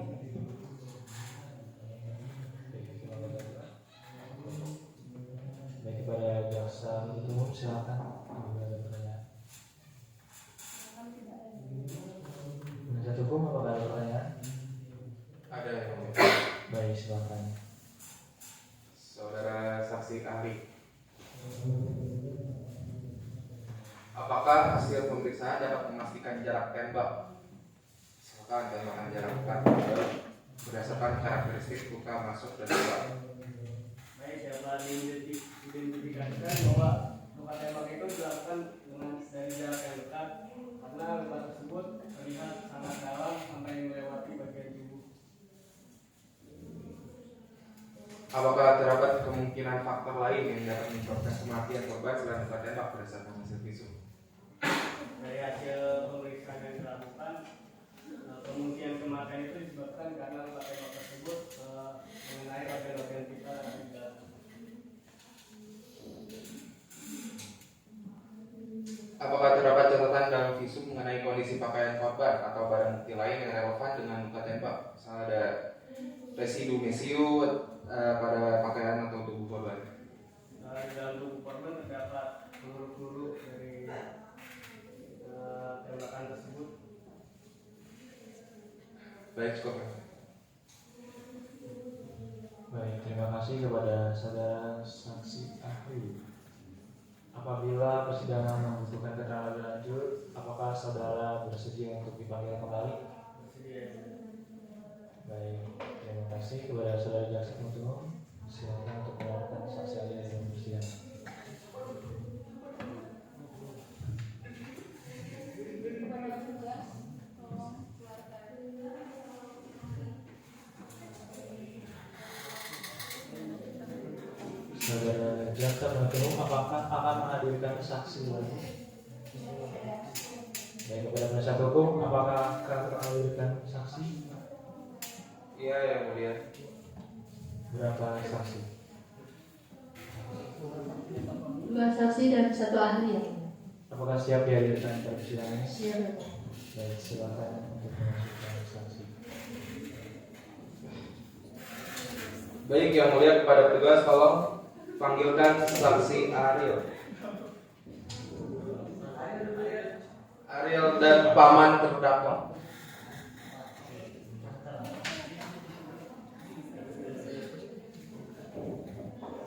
Baik, kepada jaksa penuntut umum silakan apabila ada pertanyaan. Penasihat hukum apakah ada pertanyaan? Ada yang mulia. Baik, silakan. Saudara saksi ahli, apakah hasil pemeriksaan dapat memastikan jarak tembak, misalkan tembakan jarak dekat, berdasarkan karakteristik luka masuk dan keluar? Baik, dapat diidentifikasikan bahwa luka tembak itu dilakukan dengan dari jarak yang dekat karena luka tersebut terlihat sangat dalam sampai melewati bagian tubuh. Apakah terdapat kemungkinan faktor lain yang dapat menyebabkan kematian korban selain luka tembak berdasarkan hasil visum? Dari hasil pemeriksaan yang dilakukan, kemungkinan kematian itu disebabkan karena luka tembak tersebut mengenai organ-organ vital yang ada di dalam. Apakah terdapat catatan dalam visum mengenai kondisi pakaian korban atau barang bukti lain yang relevan dengan luka tembak? Misalnya ada residu mesiu pada pakaian atau tubuh korban? Di dalam tubuh korban terdapat peluru-peluru dari tembakan tersebut. Baik, cukup. Baik, terima kasih kepada saudara saksi ahli. Apabila persidangan membutuhkan keterangan lebih lanjut, apakah saudara bersedia untuk dipanggil kembali? Baik, terima kasih kepada saudara jaksa penuntut umum. Silakan untuk melakukan saksi ahli dalam persidangan. Kepada petugas, tolong keluarkan. Saudara jaksa penuntut umum apakah akan menghadirkan saksi lagi? Baik, kepada penasihat hukum apakah akan menghadirkan saksi? Iya, yang mulia. Berapa saksi? 2 saksi dan 1 ahli ya. Apakah siap dihadirkan pada persidangan? Siap ya. Baik, silakan untuk memasukkan saksi. Baik, yang mulia, kepada petugas tolong panggilkan saksi Ariel. Ariel dan paman terdakwa.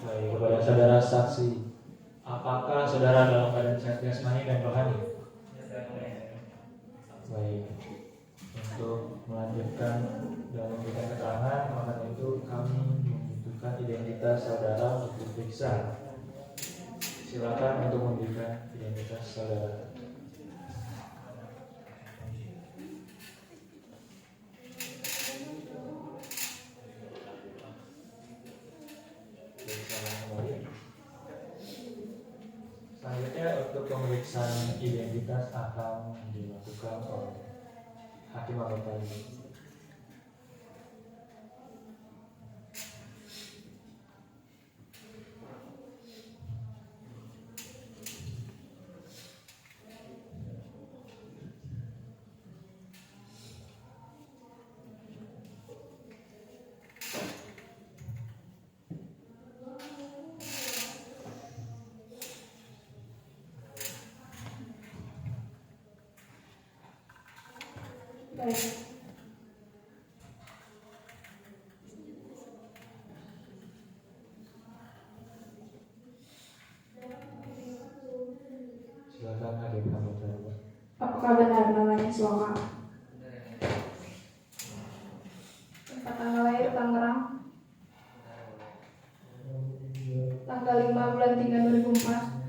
Baik, kepada saudara saksi, apakah saudara dalam keadaan sehat jasmani dan rohani? Baik, untuk melanjutkan dan memberikan keterangan, maka itu kami membutuhkan identitas saudara untuk diperiksa. Silakan untuk memberikan identitas saudara. Selanjutnya untuk pemeriksaan identitas akan dilakukan oleh hakim anggota ini. Baik. Silakan hakim anggota 2. Apakah benar namanya Suaka? Tempat tanggal lahir Tangerang. Tanggal 5 bulan 3 2004.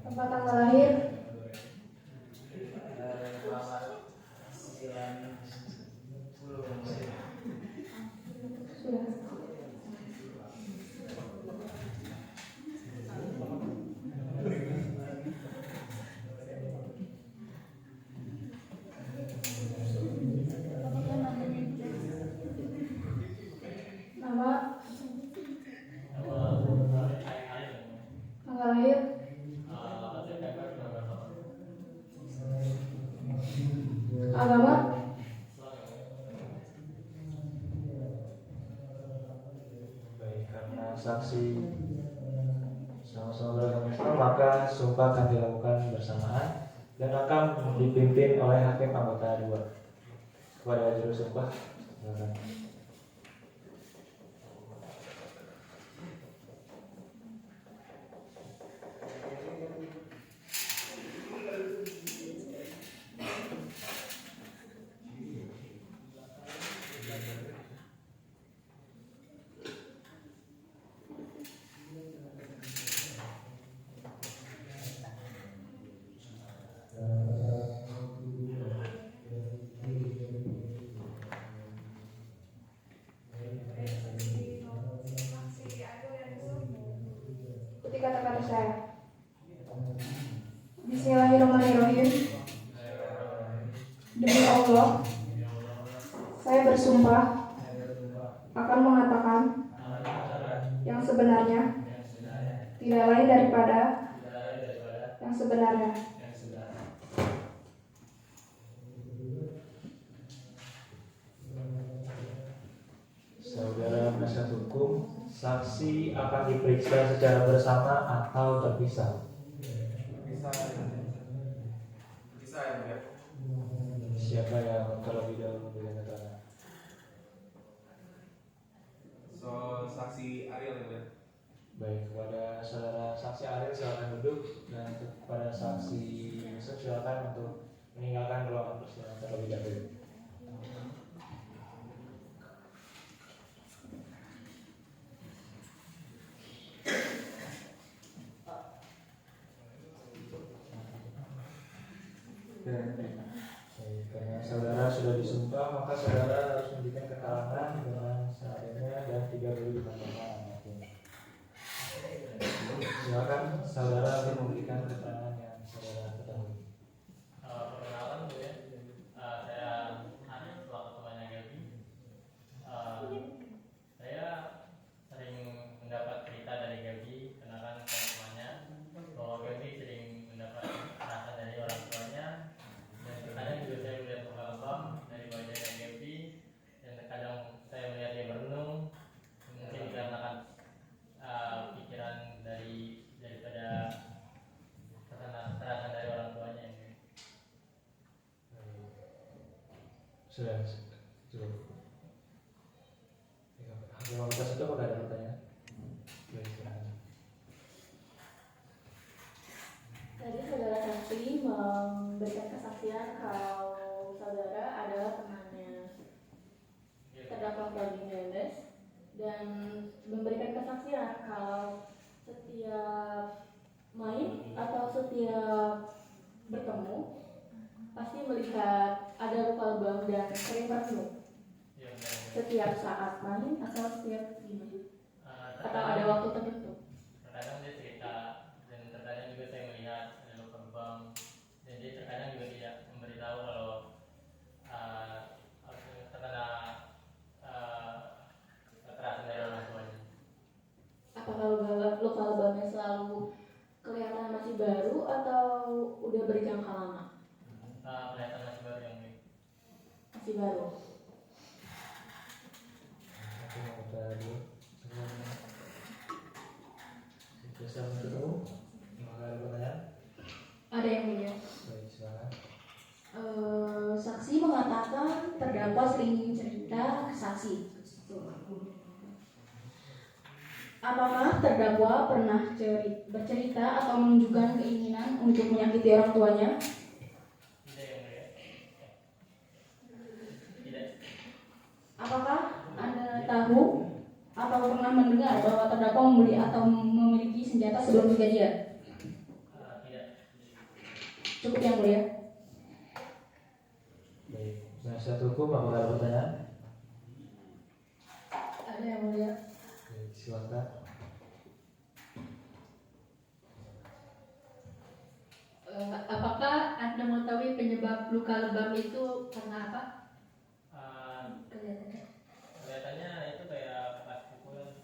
Tempat tanggal lahir sudah. Nama, tanggal lahir, agama, Baik, karena saksi sama-sama beragama Islam, maka sumpah akan dilakukan bersamaan dan akan dipimpin oleh hakim anggota 2. Kepada juru sumpah, silakan. ikuti kata-kata saya. Bismillahirrahmanirrahim. Demi Allah, saya bersumpah akan mengatakan yang sebenarnya, tidak lain daripada yang sebenarnya. Saudara penasihat hukum, saksi akan diperiksa secara bersama atau terpisah. Bisa ya, Bu ya? Siapa yang terlebih dahulu memberikan keterangan? Saksi Ariel ya, Bu ya? Baik, kepada saudara saksi Ariel silakan duduk, dan untuk kepada saksi Yusuf silakan untuk meninggalkan ruangan persidangan terlebih dahulu. Baik, karena saudara sudah disumpah, maka saudara harus memberikan keterangan dengan seadanya dan tidak boleh ditambahkan apapun. Silakan saudara untuk memberikan keterangan yang saudara ketahui. Perkenalan Bu ya, saya Ariel selaku temannya Gaby. Saya sering mendapat cerita dari Gaby, kenalan teman-temannya, bahwa Gaby sering mendapat perhatian dari orang tuanya, dan terkadang juga saya melihat muka lebam dari wajahnya Gaby, dan terkadang saya melihat dia merenung, mungkin dikarenakan pikiran daripada perasaan dari orang tuanya ini. Sudah cukup. Hakim anggota satu apakah ada pertanyaan? Baik, silakan. Tadi saudara saksi memberikan kesaksian kalau saudara adalah temannya terdakwa Claudia Mendes dan memberikan kesaksian kalau setiap main atau setiap bertemu pasti melihat ada luka lebam dan sering merenung Ya, benar. setiap saat main atau setiap gimana atau Terkadang- ada waktu tertentu. terkadang dia cerita, dan terkadang juga saya melihat ada luka lebam, dan dia terkadang juga tidak memberitahu kalau terkena kekerasan dari orang tuanya. Apakah luka lebamnya selalu kelihatan masih baru atau udah berjangka lama? Kelihatan masih baru yang ini. Masih baru. Hakim anggota 2. terdakwa sering cerita ke saksi. Apakah terdakwa pernah bercerita atau menunjukkan keinginan untuk menyakiti orang tuanya? Tidak yang mulia. Tidak. Apakah Anda tahu atau pernah mendengar bahwa terdakwa membeli atau memiliki senjata sebelum kejadian? Tidak. Cukup yang mulia. Baik, penasihat hukum apakah ada pertanyaan? Ada yang mulia. Baik, silakan. Apakah Anda mengetahui penyebab luka lebam itu karena apa? Kelihatannya. Kelihatannya itu kayak bekas pukulan.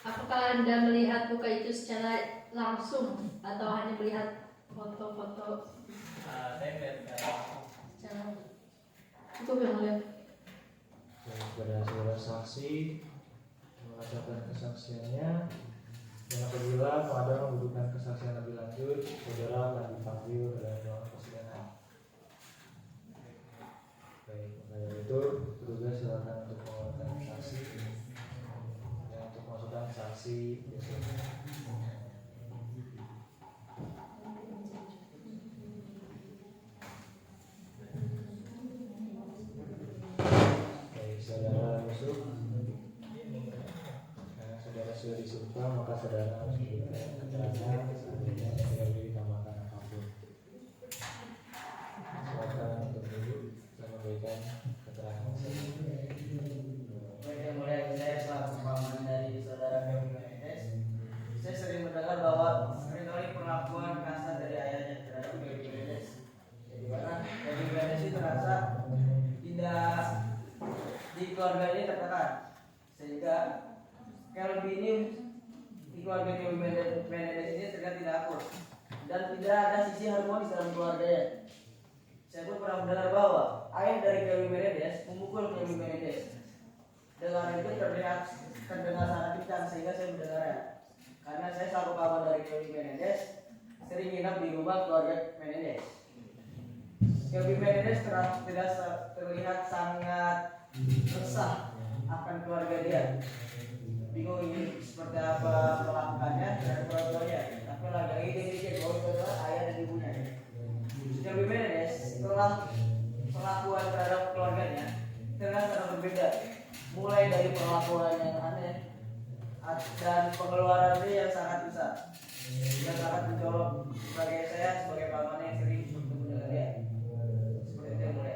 Apakah Anda melihat luka itu secara langsung atau hanya melihat foto-foto Saya melihat langsung. secara cukup yang mulia? Kepada saudara saksi mengatakan kesaksiannya, dan apabila pengadil membutuhkan kesaksian lebih lanjut, saudara akan dipanggil dalam ruangan persidangan. Baik, maka dari itu petugas silakan untuk mengeluarkan saksi dan untuk memasukkan saksi besok. Saudara Yusuf, karena saudara sudah disumpah, maka saudara harus memberikan keterangan seandainya tidak boleh ditambahkan apapun. Silakan untuk duduk dan memberikan keterangan. Baik yang mulia, saya selaku paman dari saudara Kevin Menendez. Saya sering mendengar bahwa seringkali perlakuan kasar dari ayahnya terhadap Kevin Menendez. Di mana Kevin Menendez itu terasa tidak di keluarga ini tertekan, sehingga Kelvin ini di keluarga Kevin Menendez ini terlihat tidak akur dan tidak ada sisi harmonis dalam keluarganya. Saya pun pernah mendengar bahwa ayah dari Kevin Menendez memukul Kevin Menendez. Dengan itu terdengar sangat kencang sehingga saya mendengarnya. Karena saya selaku kawan dari Kevin Menendez sering nginap di rumah keluarga Menendez. Kevin Menendez terlihat sangat resah akan keluarga dia. Bingung ini seperti apa melakukannya dan keluarganya. Tapi lagi dia pikir bahwa itu adalah ayah dan ibunya. Kevin Menendez setelah perlakuan terhadap keluarganya terlihat sangat berbeda. Mulai dari perlakuan yang aneh dan pengeluaran dia yang sangat besar. Dia sangat mencolok sebagai saya sebagai paman yang sering bertemu dengan dia. Seperti itu yang mulia.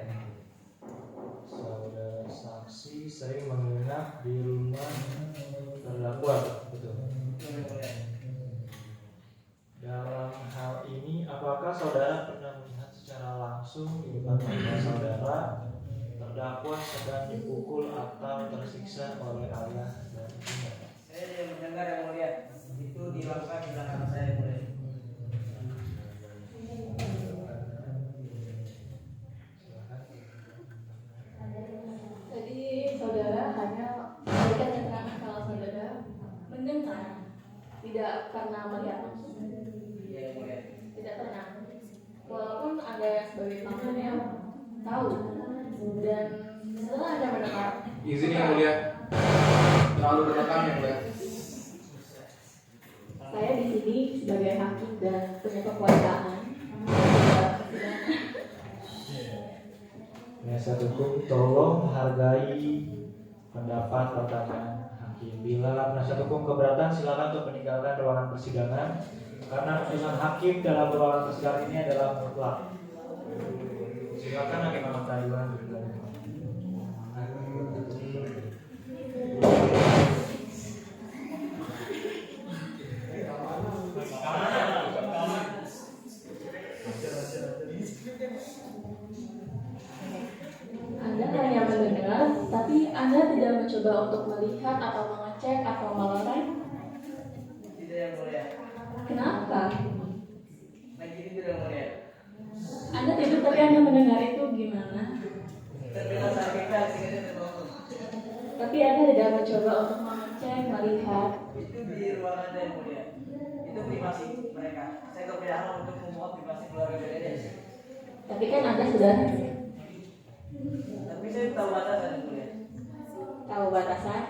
Saudara saksi sering menginap di rumah terdakwa, betul? Dalam hal ini, apakah saudara pernah melihat secara langsung di depan mata saudara terdakwa sedang dipukul atau tersiksa oleh ayah dan ibunya? Saya yang mendengar yang mulia itu dilakukan di belakang saya yang mulia. Jadi saudara hanya memberikan keterangan kalau saudara mendengar, tidak pernah melihat langsung. Iya yang mulia. Tidak pernah. Walaupun Anda sebagai pamannya tahu dan setelah Anda mendengar. Izin yang mulia. Terlalu berrekam yang mulia. Saya di sini sebagai hakim dan punya kekuasaan. Penasihat hukum, tolong hargai pendapat pertanyaan hakim. Bila penasihat hukum keberatan, silakan untuk meninggalkan ruangan persidangan karena keputusan hakim dalam ruangan persidangan ini adalah mutlak. Silakan hakim Ahmad Tayuan. Anda hanya mendengar, tapi Anda tidak mencoba untuk melihat atau mengecek atau melerai. Tidak yang mulia. Kenapa? Lagi tidur yang mulia. Anda tidur tapi Anda mendengar itu gimana? Terdengar sakit sehingga saya terbangun. Tapi Anda tidak mencoba untuk mengecek, melihat. Itu di ruangan yang mulia. itu privasi mereka. Saya keberanian untuk membuat privasi keluarga Menendez. Tapi kan Anda sudah Tapi saya tahu batasan itu ya. tahu batasan.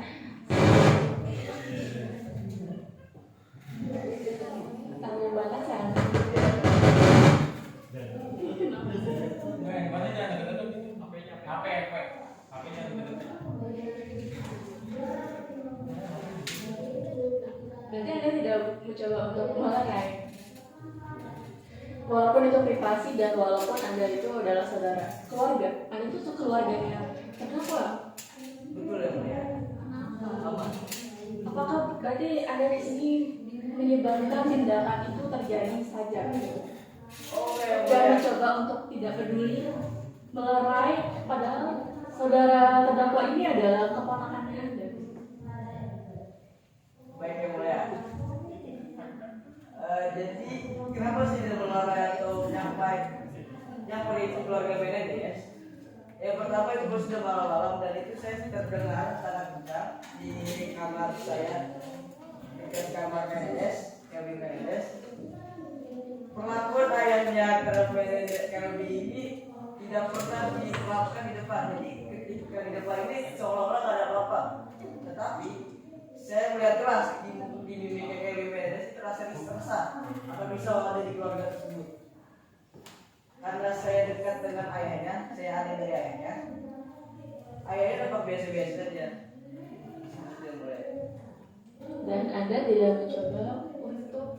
Tahu batasan. Berarti Anda tidak mencoba untuk melerai. Walaupun itu privasi dan walaupun Anda itu adalah saudara keluarga, Anda itu keluarganya terdakwa. Betul ya mulia. Aman. Apakah berarti Anda di sini menyebarkan tindakan itu terjadi saja? Oke, Dan mulia. mencoba untuk tidak peduli, melerai, padahal saudara terdakwa ini adalah keponakannya Anda. Baik yang mulia. Jadi kenapa sih tidak melarang atau nyampai itu keluarga Menendez? Yang pertama itu sudah malam-malam dan itu saya terdengar sangat kencang di kamar saya, dekat kamar Menendez, Kelvin Menendez. Perlakuan ayahnya Kelvin ini tidak pernah diperlakukan di depan. Jadi ketika di depan ini seolah-olah tidak ada apa-apa. Tetapi saya melihat keras di mimiknya Kelvin Menendez itu terasa resah atau bisa ada di keluarga tersebut. Karena saya dekat dengan ayahnya, saya adik dari ayahnya. Ayahnya nampak biasa-biasa saja. Sudah mulai. Dan Anda tidak mencoba untuk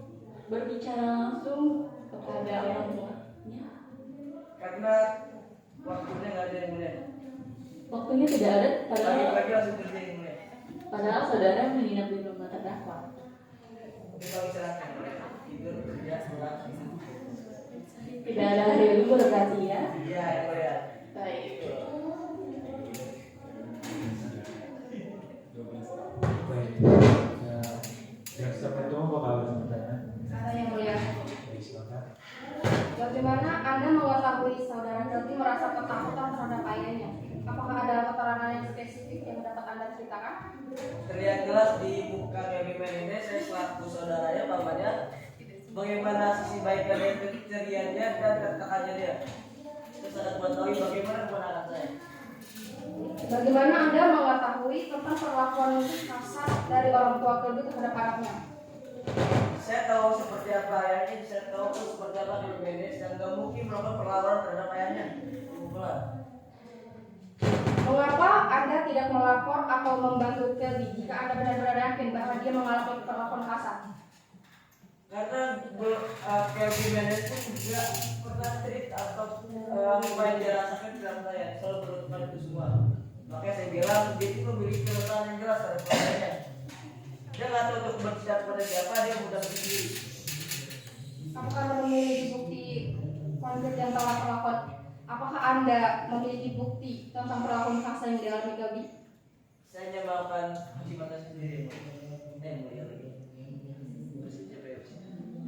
berbicara langsung kepada orang tuanya. Karena waktunya nggak ada yang mulai. Waktunya tidak ada, Pagi-pagi langsung kerja yang mulai. padahal saudara menginap di rumah terdakwa. Tapi kalau misalnya mulai tidur kerja pulang. Tidak ada hari libur berarti ya? Iya yang mulai. Baik. Baik. Ya, yang sampai itu bakal ada pertanyaan. Ada yang mulia. Jadi silakan. Bagaimana Anda mengetahui saudara Kelvin merasa ketakutan terhadap ayahnya? Apakah ada keterangan yang spesifik yang dapat Anda ceritakan? Terlihat jelas di muka Kelvin Menendez saya selaku saudaranya pamannya bagaimana sisi baik dan keceriaannya dan katakannya dia. Saya sangat mengetahui bagaimana keponakan saya. Bagaimana Anda mengetahui tentang perlakuan kasar dari orang tua Kelvin terhadap anaknya? Saya tahu seperti apa ayahnya, saya tahu seperti apa Kelvin Menendez dan gak mungkin melakukan perlawanan terhadap ayahnya. Bukan. Mengapa Anda tidak melapor atau membantu Kelvin jika Anda benar-benar yakin bahwa dia mengalami perlakuan kasar? Karena Kelvin Menendez pun juga pernah cerita atau apa yang dia rasakan dalam saya selalu berutama itu semua. Makanya saya bilang dia itu memiliki keutamaan yang jelas terhadap ayahnya. Dia nggak tahu untuk berbicara kepada siapa, dia mudah sendiri. Apakah Anda memiliki bukti konflik yang telah terlakukan? Apakah Anda memiliki bukti tentang perlakuan kasar yang dialami Kelvin? Saya hanya melakukan mata sendiri. Mulia lagi.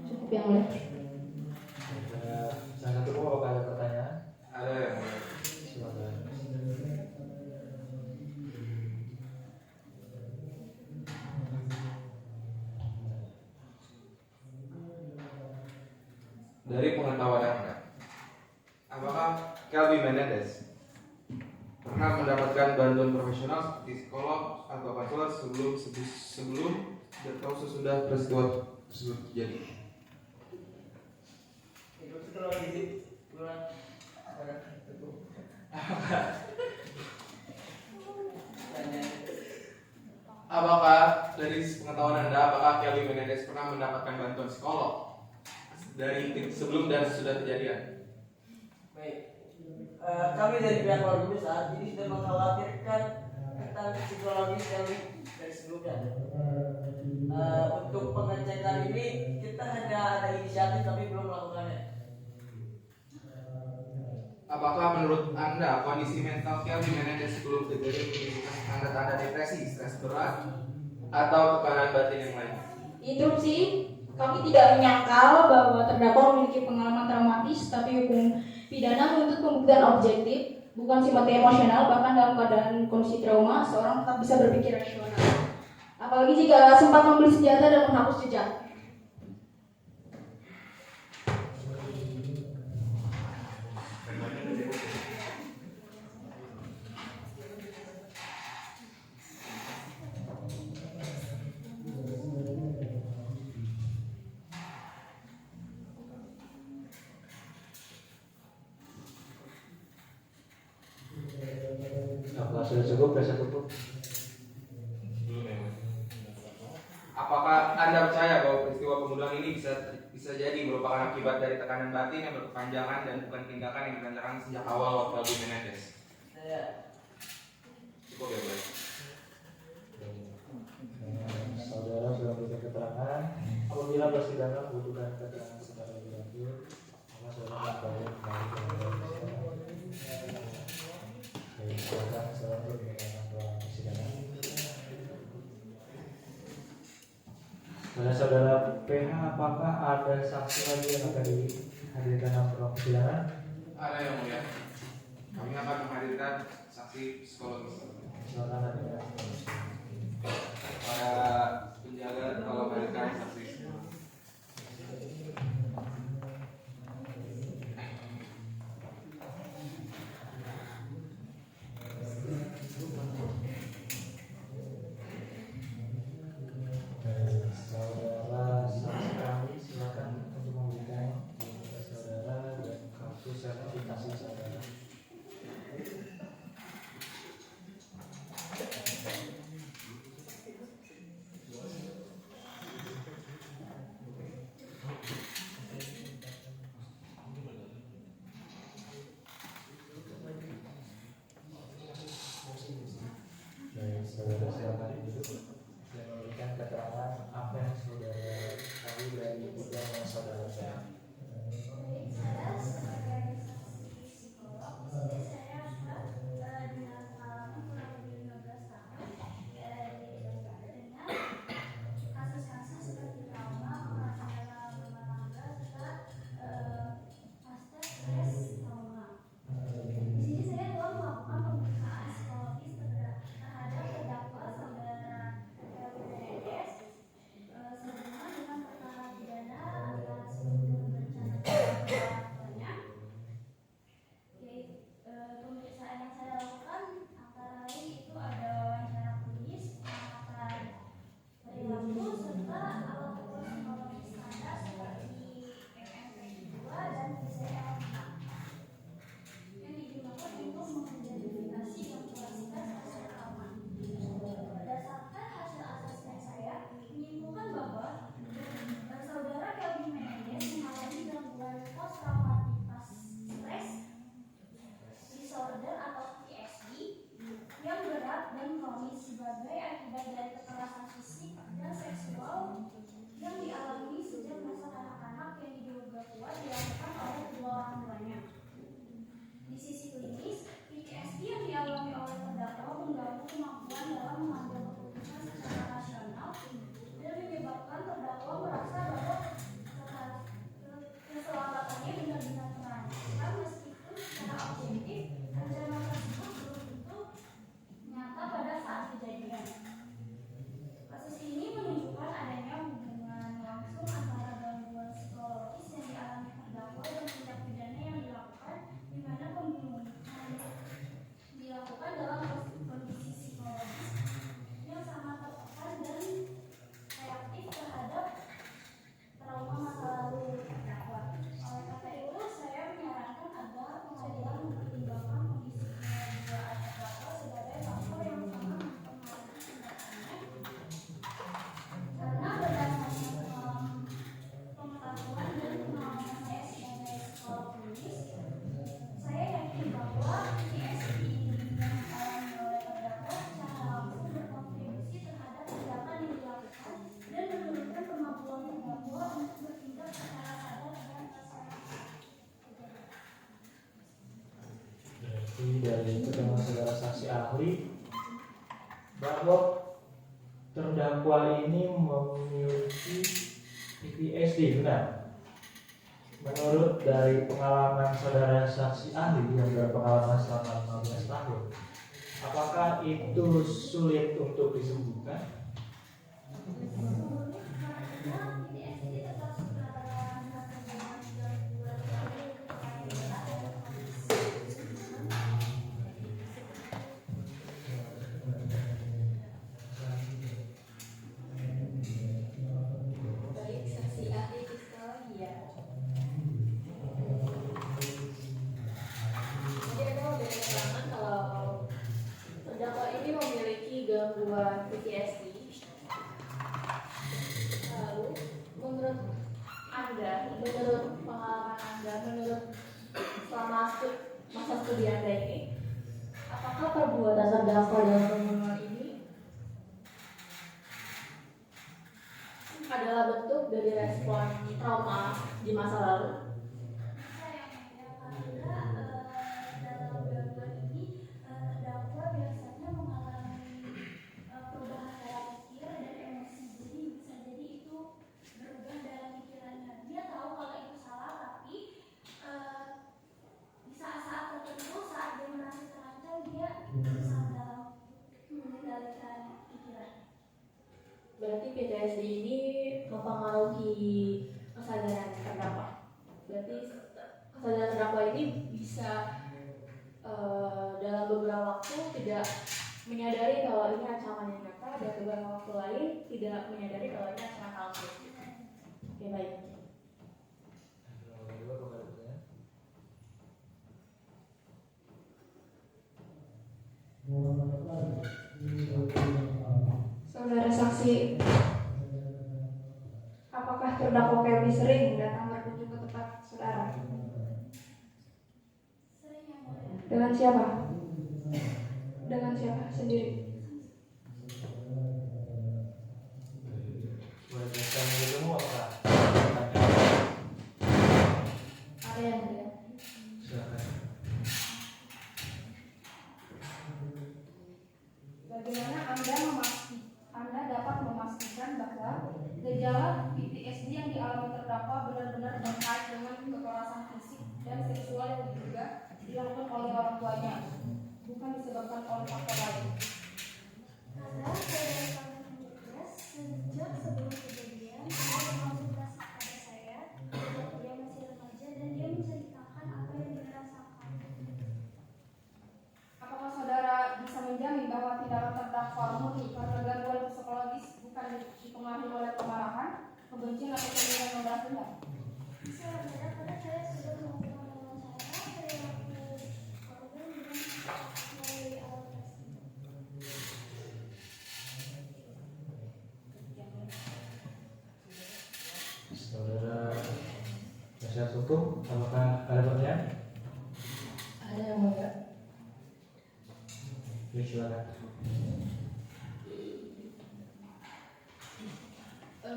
Cukup yang mulia. Saya satu apakah ada pertanyaan? Ada yang mulia. Silakan. Dari pengetahuan Anda, apakah Kelvin Menendez pernah mendapatkan bantuan profesional seperti psikolog atau konselor sebelum atau sesudah peristiwa tersebut terjadi? Itu lagi pulang. Apakah dari pengetahuan Anda, apakah Kelvin Menendez pernah mendapatkan bantuan psikolog dari sebelum dan sesudah kejadian? Baik. Kami dari pihak keluarga besar jadi sudah mengkhawatirkan tentang psikologis Kelvin dari sebelumnya. Untuk pengecekan ini kita hanya ada inisiatif tapi belum melakukannya. Apakah menurut Anda kondisi mental Kelvin Menendez sebelum kejadian menunjukkan tanda-tanda depresi, stres berat, atau tekanan batin yang lain? Interupsi, kami tidak menyangkal bahwa terdakwa memiliki pengalaman traumatis, tapi hukum pidana menuntut pembuktian objektif, bukan simpati emosional. Bahkan dalam keadaan kondisi trauma, seorang tetap bisa berpikir rasional. Apalagi jika sempat membeli senjata dan menghapus jejak. sudah cukup, rasa cukup. Belum ya. Apakah Anda percaya bahwa peristiwa pembunuhan ini bisa jadi merupakan akibat dari tekanan batin yang berkepanjangan dan bukan tindakan yang direncanakan sejak awal waktu Alvin Menendez? Saya Cukup ya, Bro. Saudara sudah memberikan keterangan. Apabila persidangan membutuhkan keterangan secara lebih lanjut, maka saudara boleh kembali ke persidangan. Baik, silakan saudara untuk mendengarkan ruang persidangan. Saudara PH, apakah ada saksi lagi yang akan dihadirkan dalam ruang persidangan? Ada yang mulia. Kami akan menghadirkan saksi psikologis. Silakan ada. Para penjaga kalau menghadirkan saksi. Saudara saksi kami silakan untuk memberikan identitas saudara dan kartu sertifikasi saudara. Baik, saudara silakan duduk dan memberikan keterangan apa yang saudara tahu dari bidang yang saudara tahu. Saya sebagai saksi psikolog, di sini saya dengan pengalaman kurang lebih 15 tahun dengan kasus-kasus seperti trauma, kekerasan dalam rumah tangga, serta pasca stres trauma. Di sini saya telah melakukan pemeriksaan psikologis terhadap terdakwa saudara Menendez sehubungan dengan perkara pidana antara pembunuhan berencana pembunuhannya. Pemeriksaan yang saya lakukan antara lain itu ada wawancara klinis, pengamatan perilaku, serta alat ukur psikologis standar seperti MMPI-2 dan PCL-4 yang digunakan untuk mengidentifikasi gangguan stres pasca trauma. Berdasarkan hasil asesmen saya menyimpulkan bahwa saudara Kelvin Menendez mengalami gangguan post traumatic stress disorder atau PTSD yang berat dan kronis sebagai akibat dari kekerasan fisik dan seksual yang dialami sejak masa kanak-kanak yang diduga kuat dilakukan oleh kedua orang tuanya. Di sisi klinis, PTSD yang dialami oleh terdakwa mengganggu kemampuan dalam mengambil keputusan secara rasional dan menyebabkan terdakwa merasa bahwa keselamatannya benar-benar terancam meskipun secara objektif ancaman tersebut belum tentu nyata pada saat kejadian. Kasus ini menunjukkan adanya hubungan langsung antara gangguan psikologis yang dialami terdakwa dan tindak pidana yang dilakukan, di mana pembunuhan dilakukan dalam kondisi psikologis yang sangat tertekan dan reaktif terhadap trauma masa lalu terdakwa. Oleh karena itu, saya menyarankan agar pengadilan mempertimbangkan kondisi kejiwaan terdakwa sebagai faktor yang sangat mempengaruhi tindakannya. Karena berdasarkan pengetahuan dan pengalaman saya sebagai psikolog klinis, saya yakin bahwa PTSD yang dialami oleh terdakwa secara langsung berkontribusi terhadap tindakan yang dilakukan dan menurunkan kemampuan terdakwa untuk bertindak secara sadar dan tersadar. Berarti dari keterangan saudara saksi ahli bahwa terdakwa ini memiliki PTSD, benar? Menurut dari pengalaman saudara saksi ahli yang berpengalaman selama 15 tahun, apakah itu sulit untuk disembuhkan? Karena PTSD termasuk dalam kategori gangguan kejiwaan berat dan kronis. Baik, saksi ahli psikologi ya. Jadi ada beberapa keterangan kalau terdakwa studi Anda ini, apakah perbuatan terdakwa dalam pembunuhan ini adalah bentuk dari respon trauma di masa lalu? Dalam gangguan ini terdakwa biasanya mengalami perubahan pola pikir dan emosi. Jadi bisa jadi itu berubah dalam pikirannya. Dia tahu kalau itu salah, tapi di saat-saat tertentu saat dia merasa terancam dia susah dalam mengendalikan pikiran. Berarti PTSD ini mempengaruhi kesadaran terdakwa. Berarti kesadaran terdakwa ini bisa dalam beberapa waktu tidak menyadari kalau ini ancaman yang nyata, dan beberapa waktu lain tidak menyadari kalau ini ancaman palsu. Oke, baik. Saudara saksi, apakah terdakwa Kevin sering datang berkunjung ke tempat saudara? Sering, yang mulia. Dengan siapa? Dengan siapa? Sendiri. Boleh jelaskan dulu apa? Ada yang mulia. Silakan. Bagaimana Anda dapat memastikan bahwa gejala PTSD yang dialami terdakwa benar-benar terkait dengan kekerasan fisik dan seksual yang diduga dilakukan oleh orang tuanya, bukan disebabkan oleh faktor lain? Karena saudara sangat menjelas sejak sebelum kejadian dia berkonsultasi kepada saya saat dia masih remaja dan dia menceritakan apa yang dia rasakan. Apakah saudara bisa menjamin bahwa tindakan terdakwa murni karena gangguan psikologis, bukan dipengaruhi oleh kemarahan, kebencian atau keinginan membalas dendam? Bisa, karena saya sudah melakukan wawancara perilaku korban dengan melalui alat tes. Saudara penasihat hukum, apakah ada pertanyaan? Ada yang mulia. Ya, silakan.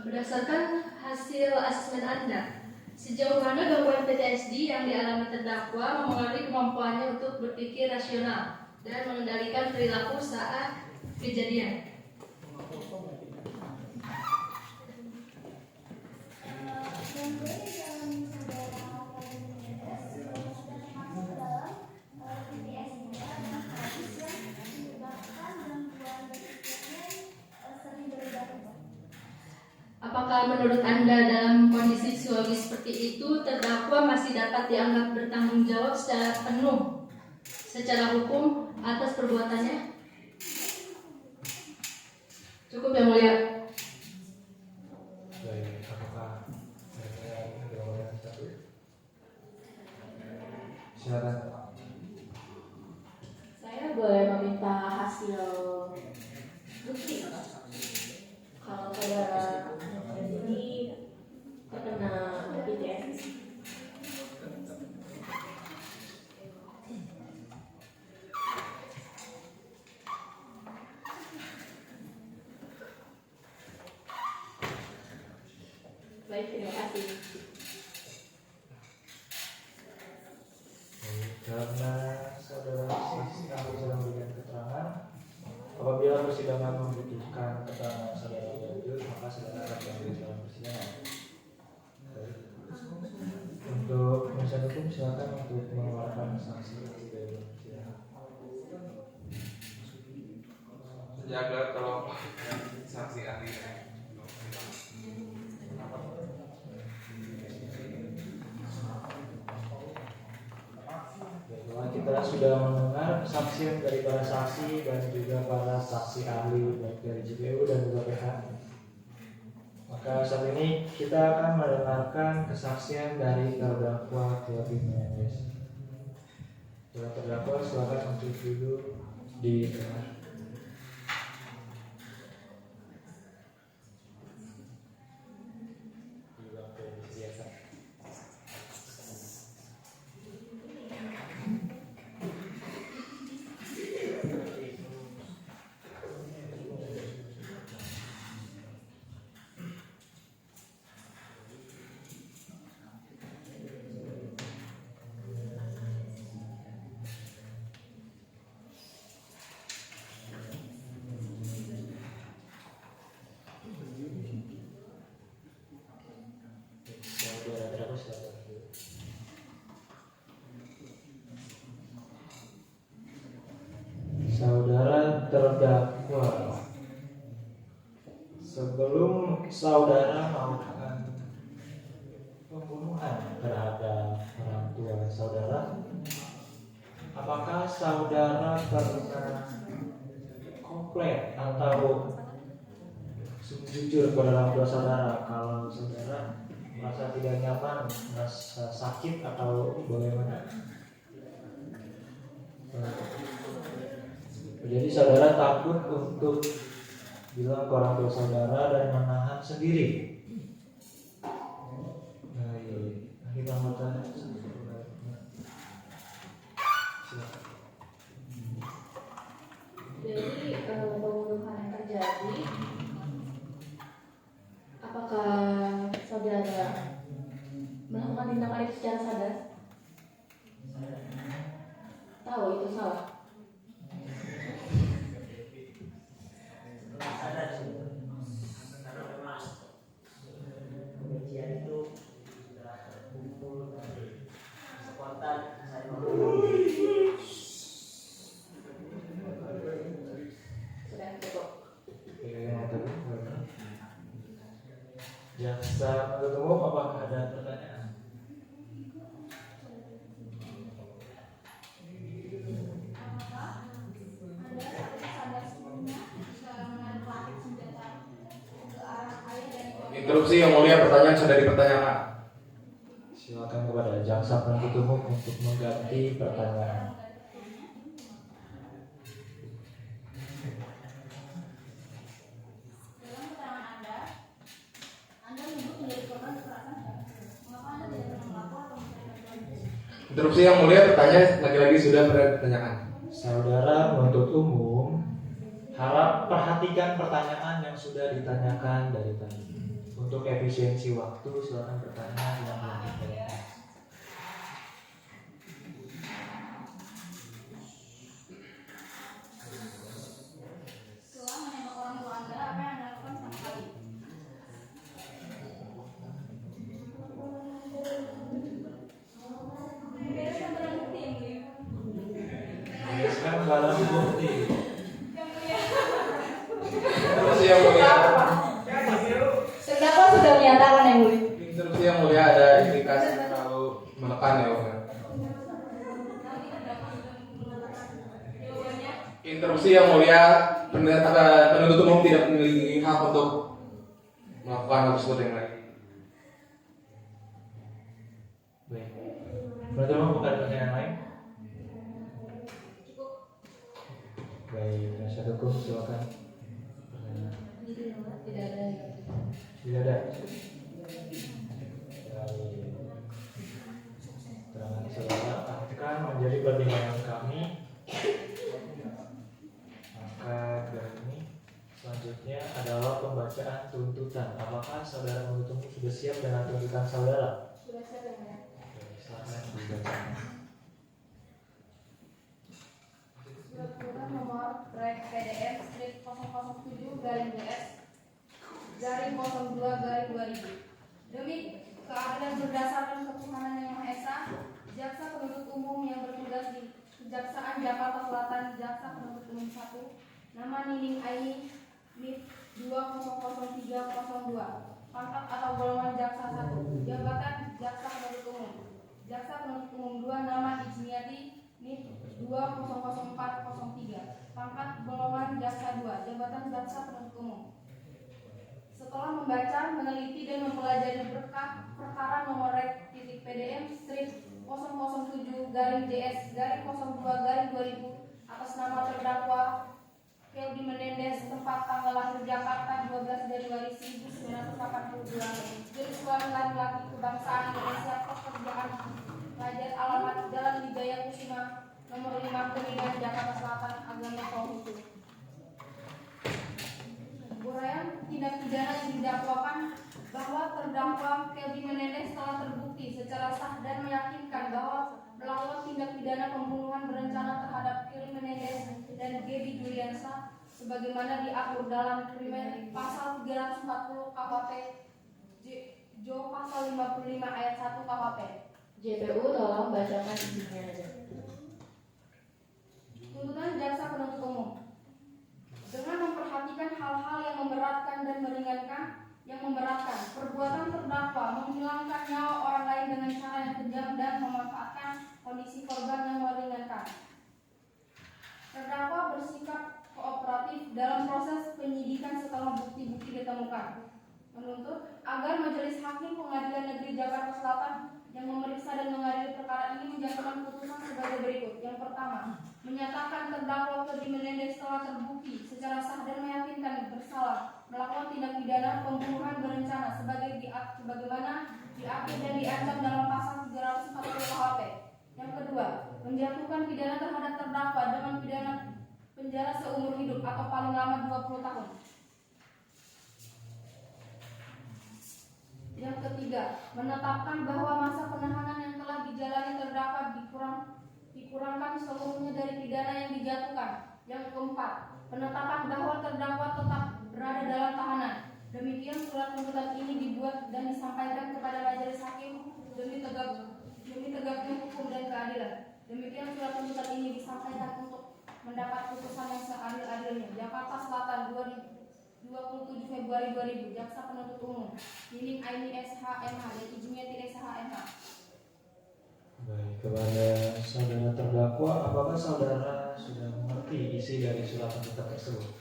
Berdasarkan hasil asesmen Anda, sejauh mana gangguan PTSD yang dialami terdakwa mempengaruhi kemampuannya untuk berpikir rasional dan mengendalikan perilaku saat kejadian? Gangguan yang dialami saudara Kevin Menendez sudah termasuk dalam PTSD adalah kasus yang menyebabkan gangguan berpikirnya sering berubah-ubah. Apakah menurut Anda dalam kondisi psikologis seperti itu, terdakwa masih dapat dianggap bertanggung jawab secara penuh secara hukum atas perbuatannya? Cukup, yang mulia. Baik, apakah ada jawaban satu? Silakan. Saya boleh meminta hasil bukti kalau saudara ini terkena PTSD. Baik, terima kasih. Karena saudara saksi ahli sedang memberikan keterangan, apabila persidangan membutuhkan keterangan saudara lanjut, maka saudara akan diambil dalam persidangan. Untuk penasihat hukum, silakan untuk mengeluarkan saksi ahli dari persidangan. Jaga kalau saksi ahli. Baiklah, kita sudah mendengar kesaksian dari para saksi dan juga para saksi ahli baik dari JPU dan juga PH. Maka saat ini kita akan mendengarkan kesaksian dari terdakwa Kevin Menendez. Terdakwa silakan untuk duduk di tengah. saudara melakukan pembunuhan terhadap orang tua saudara, apakah saudara pernah komplain atau jujur kepada orang tua saudara kalau saudara merasa tidak nyaman, merasa sakit atau bagaimana? Jadi saudara takut untuk bilang ke orang tua saudara dan menahan sendiri. Kita mau tanya. Jadi pembunuhan yang terjadi, apakah saudara melakukan tindakan itu secara sadar? Tahu itu salah? Sadar sih, karena memang kebencian itu sudah terkumpul dari spontan saya Sudah cukup. Jaksa penuntut umum, apakah ada pertanyaan? Apakah Anda sadar sebelumnya jika menempatkan senjata ke arah ayah dan keluarga? Interupsi yang mulia, pertanyaan sudah dipertanyakan. Silakan kepada jaksa penuntut umum untuk mengganti pertanyaan. Dalam keterangan Anda menyebut menjadi korban kekerasan. Mengapa Anda tidak pernah melapor atau mencari bantuan? Interupsi yang mulia, pertanyaan lagi-lagi sudah dipertanyakan. Saudara penuntut umum, harap perhatikan pertanyaan yang sudah ditanyakan dari tadi. Untuk efisiensi waktu, silakan bertanya yang belum ditanyakan. Setelah menembak orang tua Anda, apa yang Anda lakukan sama kali? Bereskan barang bukti yang mulia. Bereskan barang bukti. Yang mulia. Interupsi yang mulia. Terdakwa sudah menyatakan yang mulia. Interupsi yang mulia, ada indikasi terlalu menekan ya, Om. Nanti terdakwa sudah mengatakan jawabannya. Interupsi yang mulia, penuntut umum tidak memiliki hak untuk melakukan hal tersebut yang lain. Baik. Penuntut umum, bukan pertanyaan lain? Baik, penasihat hukum silakan. Pertanyaan. Tidak ada. Tidak ada. Baik. Saudara akan menjadi pertimbangan kami. Maka dari ini selanjutnya adalah pembacaan tuntutan. Apakah saudara penuntut umum sudah siap dengan tuntutan saudara? Sudah siap yang mulia. Oke, silakan dibaca. Surat tuntutan nomor proyek PDF strip 007-DS-02-2000. Demi keadilan berdasarkan ketuhanan yang Maha Esa, jaksa penuntut umum yang bertugas di Kejaksaan Jakarta Selatan, jaksa penuntut umum 1, nama Nining Aini, NIP 200302, pangkat atau golongan jaksa 1, jabatan jaksa penuntut umum. Jaksa penuntut umum 2, nama Ijniati, NIP 200403, pangkat golongan jaksa 2, jabatan jaksa penuntut umum. Setelah membaca, meneliti dan mempelajari berkas perkara nomor rek PDM strip 007-JS-02-2000 atas nama terdakwa Kelby Menendez, tempat tanggal lahir Jakarta 12 Januari 1982, jenis kelamin laki-laki, kebangsaan Indonesia, pekerjaan pelajar, alamat Jalan Wijaya Kusuma nomor 5 Kuningan Jakarta Selatan, agama Konghucu. Uraian tindak pidana yang didakwakan bahwa terdakwa Kelby Menendez telah terbukti secara sah dan meyakinkan bahwa melakukan tindak pidana pembunuhan berencana terhadap Kelby Menendez dan Gaby Juliansa sebagaimana diatur dalam Krimen pasal 340 KUHP Jo pasal 55 ayat 1 KUHP. JPU tolong bacakan isinya aja. Tuntutan jaksa penuntut umum. Dengan memperhatikan hal-hal yang memberatkan dan meringankan yang dan memanfaatkan kondisi korban yang meringankan. Terdakwa bersikap kooperatif dalam proses penyidikan setelah bukti-bukti ditemukan. Menuntut agar Majelis Hakim Pengadilan Negeri Jakarta Selatan yang memeriksa dan mengadili perkara ini menjatuhkan putusan sebagai berikut. Yang pertama, menyatakan terdakwa Feby Menendez telah terbukti secara sah dan meyakinkan bersalah melakukan tindak pidana pembunuhan berencana sebagaimana diatur dan diancam dalam pasal 340 KUHP. Yang kedua, menjatuhkan pidana terhadap terdakwa dengan pidana penjara seumur hidup atau paling lama 20 tahun. Yang ketiga, menetapkan bahwa masa penahanan yang telah dijalani terdakwa dikurangkan seluruhnya dari pidana yang dijatuhkan. Yang keempat, penetapan bahwa terdakwa tetap berada dalam tahanan. Demikian surat tuntutan ini dibuat dan disampaikan kepada Majelis Hakim demi tegaknya hukum dan keadilan. Demikian surat tuntutan ini disampaikan untuk mendapat putusan yang seadil-adilnya. Jakarta Selatan 27 Februari 2000. Jaksa Penuntut Umum Nining Aini SHMH dan Ijuniati SHMH. Baik, kepada saudara terdakwa, apakah saudara sudah mengerti isi dari surat tuntutan tersebut?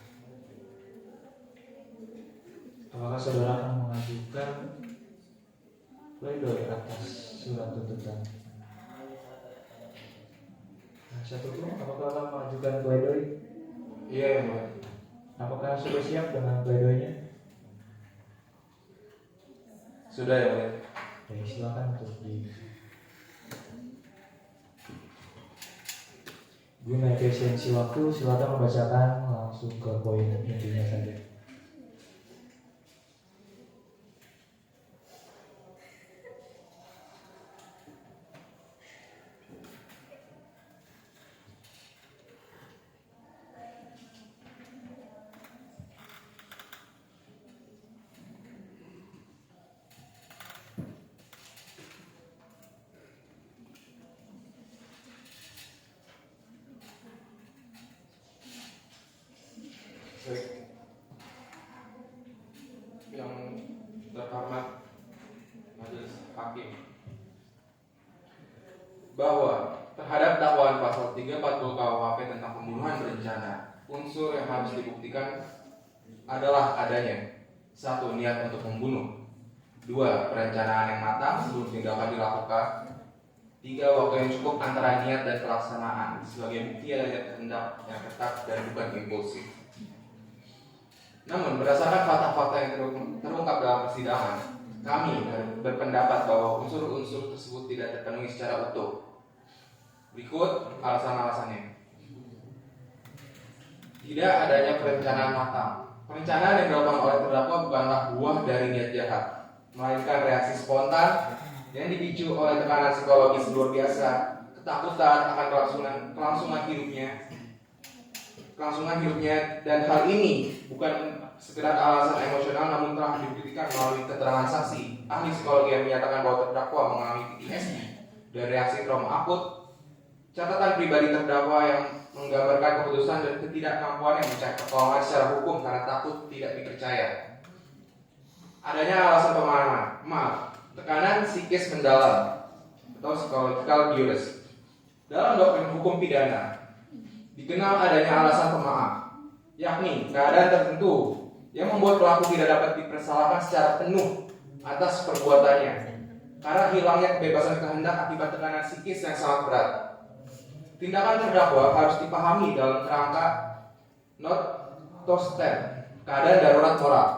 Apakah saudara akan mengajukan pledoi atas surat tuntutan? Satu tuh, apakah akan mengajukan pledoi? Iya, yang mulia. Apakah sudah siap dengan pledoinya? Sudah ya mulia. Jadi silakan untuk guna efisiensi waktu, silakan membacakan langsung ke poin intinya saja. Yang terhormat Majelis Hakim, bahwa terhadap dakwaan pasal 340 KUHP tentang pembunuhan berencana, unsur yang harus dibuktikan adalah adanya 1. Niat untuk membunuh, 2. Perencanaan yang matang sebelum tindakan dilakukan, 3. Waktu yang cukup antara niat dan pelaksanaan sebagai bukti adanya kehendak yang ketat dan bukan impulsif. Namun berdasarkan fakta-fakta yang terungkap dalam persidangan, kami berpendapat bahwa unsur-unsur tersebut tidak terpenuhi secara utuh. Berikut alasan-alasannya. Tidak adanya perencanaan matang. Perencanaan yang dilakukan oleh terdakwa bukanlah buah dari niat jahat, melainkan reaksi spontan yang dipicu oleh tekanan psikologis luar biasa, ketakutan akan kelangsungan hidupnya, dan hal ini bukan sekedar alasan emosional namun telah dibuktikan melalui keterangan saksi ahli psikologi yang menyatakan bahwa terdakwa mengalami PTSD dan reaksi trauma akut, catatan pribadi terdakwa yang menggambarkan keputusan dan ketidakmampuan yang mencari pertolongan secara hukum karena takut tidak dipercaya. Adanya alasan pemahaman, tekanan psikis mendalam atau psychological duress. Dalam doktrin hukum pidana dikenal adanya alasan pemaaf, yakni keadaan tertentu yang membuat pelaku tidak dapat dipersalahkan secara penuh atas perbuatannya karena hilangnya kebebasan kehendak akibat tekanan psikis yang sangat berat. Tindakan terdakwa harus dipahami dalam kerangka not to stand, keadaan darurat moral,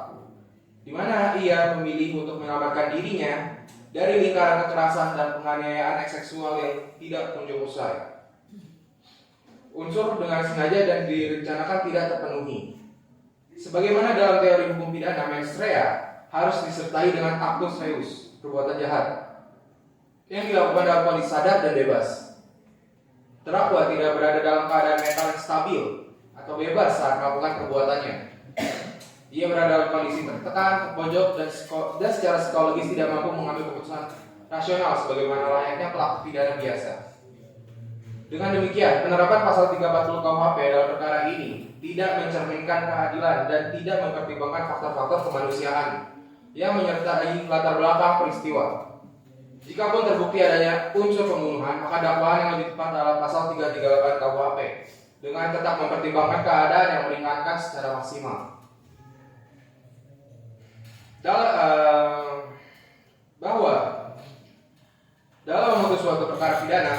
di mana ia memilih untuk menyelamatkan dirinya dari lingkaran kekerasan dan penganiayaan seksual yang tidak kunjung usai. Unsur dengan sengaja dan direncanakan tidak terpenuhi. Sebagaimana dalam teori hukum pidana, mens rea harus disertai dengan actus reus, perbuatan jahat, yang dilakukan dalam kondisi sadar dan bebas. Terdakwa tidak berada dalam keadaan mental yang stabil atau bebas saat melakukan perbuatannya. Ia berada dalam kondisi tertekan, terpojok, dan secara psikologis tidak mampu mengambil keputusan rasional sebagaimana layaknya pelaku pidana biasa. Dengan demikian, penerapan pasal 340 KUHP dalam perkara ini tidak mencerminkan keadilan dan tidak mempertimbangkan faktor-faktor kemanusiaan yang menyertai latar belakang peristiwa. Jikapun terbukti adanya unsur pembunuhan, maka dakwaan yang lebih tepat adalah pasal 338 KUHP dengan tetap mempertimbangkan keadaan yang meringankan secara maksimal. Bahwa dalam memutus suatu perkara pidana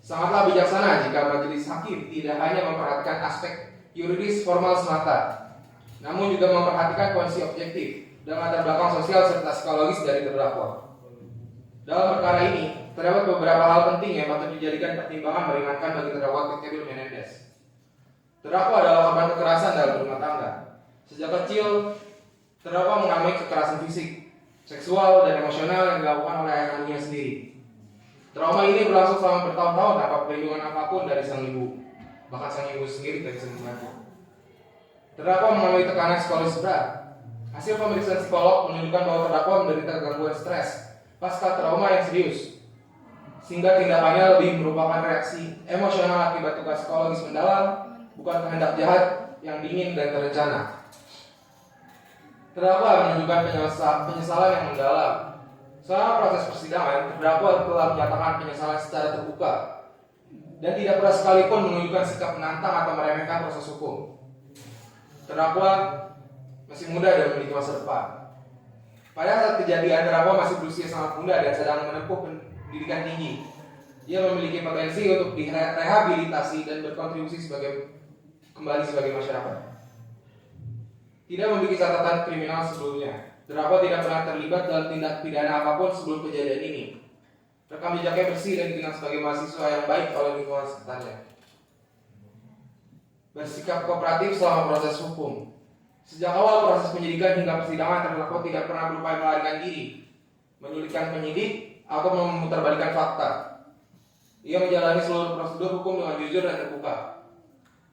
sangatlah bijaksana jika majelis hakim tidak hanya memperhatikan aspek yuridis formal semata, namun juga memperhatikan kondisi objektif dan latar belakang sosial serta psikologis dari terdakwa. Dalam perkara ini, terdapat beberapa hal penting yang patut dijadikan pertimbangan meringankan bagi terdakwa Kevin Menendez. Terdakwa adalah korban kekerasan dalam rumah tangga. Sejak kecil, terdakwa mengalami kekerasan fisik, seksual, dan emosional yang dilakukan oleh ayah kandungnya sendiri. Trauma ini berlangsung selama bertahun-tahun tanpa perlindungan apapun dari sang ibu, bahkan sang ibu sendiri tidak bisa membantu. Terdakwa mengalami tekanan psikologis berat. Hasil pemeriksaan psikolog menunjukkan bahwa terdakwa menderita gangguan stres pasca trauma yang serius, sehingga tindakannya lebih merupakan reaksi emosional akibat tugas psikologis mendalam, bukan kehendak jahat yang dingin dan terencana. Terdakwa menunjukkan penyesalan yang mendalam. Selama proses persidangan, terdakwa telah menyatakan penyesalan secara terbuka dan tidak pernah sekalipun menunjukkan sikap menantang atau meremehkan proses hukum. Terdakwa masih muda dan memiliki masa depan. Pada saat kejadian, terdakwa masih berusia sangat muda dan sedang menempuh pendidikan tinggi. Ia memiliki potensi untuk direhabilitasi dan berkontribusi kembali sebagai masyarakat. Tidak memiliki catatan kriminal sebelumnya. Terdakwa tidak pernah terlibat dalam tindak pidana apapun sebelum kejadian ini. Rekam jejaknya bersih dan dikenal sebagai mahasiswa yang baik oleh lingkungan sekitarnya. Bersikap kooperatif selama proses hukum. Sejak awal proses penyidikan hingga persidangan, terdakwa tidak pernah berupaya melarikan diri, menyulitkan penyidik, atau memutarbalikkan fakta. Ia menjalani seluruh prosedur hukum dengan jujur dan terbuka.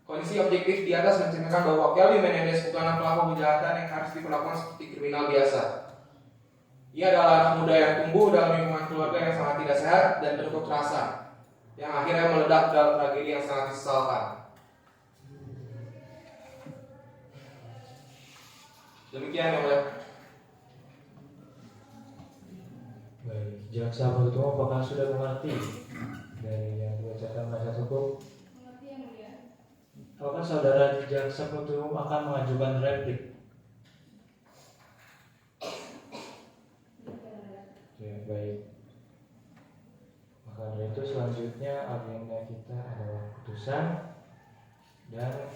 Kondisi objektif di atas mencerminkan bahwa Kelvin Menendez bukanlah pelaku kejahatan yang harus diperlakukan seperti kriminal biasa. Ia adalah anak muda yang tumbuh dalam lingkungan keluarga yang sangat tidak sehat dan penuh kekerasan, yang akhirnya meledak dalam tragedi yang sangat disesalkan. Demikian yang mulia. Baik, jaksa penuntut umum apakah sudah mengerti dari yang dibacakan penasihat hukum? Mengerti yang mulia. Apakah saudara jaksa penuntut umum akan mengajukan replik? Ya, baik. Maka dari itu selanjutnya agenda kita adalah putusan dan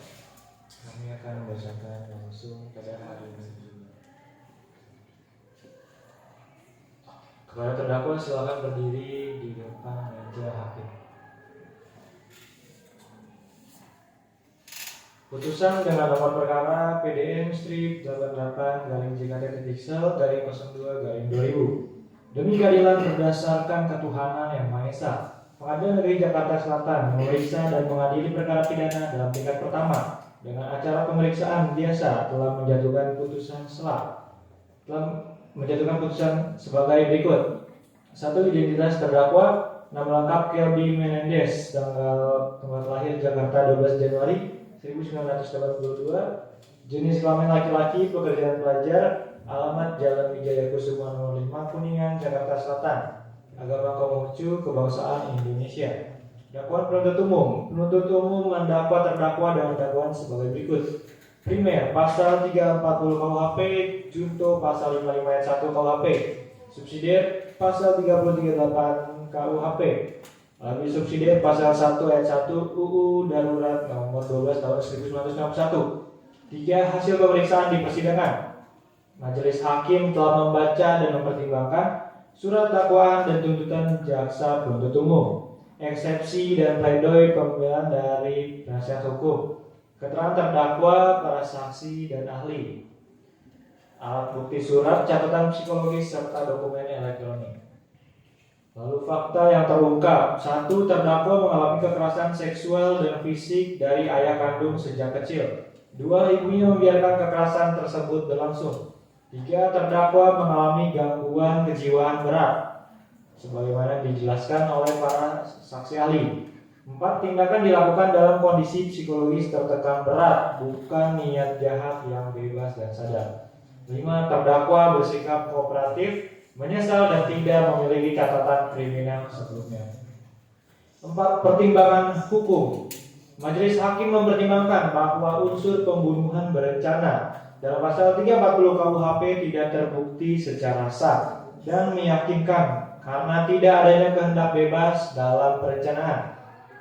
kami akan membacakan langsung pada hari ini. Kepada terdakwa silakan berdiri di depan meja hakim. Putusan dengan nomor perkara PDN strip 88/JKT-02/2000 demi keadilan berdasarkan ketuhanan yang Maha Esa. Pengadilan Negeri Jakarta Selatan memeriksa dan mengadili perkara pidana dalam tingkat pertama dengan acara pemeriksaan biasa telah menjatuhkan putusan sebagai berikut. 1. Identitas terdakwa. Nama lengkap Kelvin Menendez, tempat lahir Jakarta 12 Januari 1982, jenis kelamin laki-laki, pekerjaan pelajar, alamat Jalan Wijaya Kusuma nomor 5 Kuningan, Jakarta Selatan, agama Konghucu, kebangsaan Indonesia. Dakwaan penuntut umum. Penuntut umum mendakwa terdakwa dengan dakwaan sebagai berikut. Primer, pasal 340 KUHP, junto pasal 55 ayat 1 KUHP. Subsidiar, pasal 338 KUHP. Lebih subsidiar, pasal 1 ayat 1 UU Darurat nomor 12 tahun 1961. 3. Hasil pemeriksaan di persidangan. Majelis hakim telah membaca dan mempertimbangkan surat dakwaan dan tuntutan jaksa penuntut umum, eksepsi dan pledoi pembelaan dari penasihat hukum, keterangan terdakwa, para saksi dan ahli, alat bukti surat, catatan psikologis serta dokumen elektronik. Lalu fakta yang terungkap. 1. Terdakwa mengalami kekerasan seksual dan fisik dari ayah kandung sejak kecil. 2. Ibunya membiarkan kekerasan tersebut berlangsung. 3. Terdakwa mengalami gangguan kejiwaan berat sebagaimana dijelaskan oleh para saksi ahli. 4. Tindakan dilakukan dalam kondisi psikologis tertekan berat, bukan niat jahat yang bebas dan sadar. 5. Terdakwa bersikap kooperatif menyesal dan tidak memiliki catatan kriminal sebelumnya. 4. Pertimbangan hukum. Majelis hakim mempertimbangkan bahwa unsur pembunuhan berencana dalam pasal 340 KUHP tidak terbukti secara sah dan meyakinkan karena tidak adanya kehendak bebas dalam perencanaan.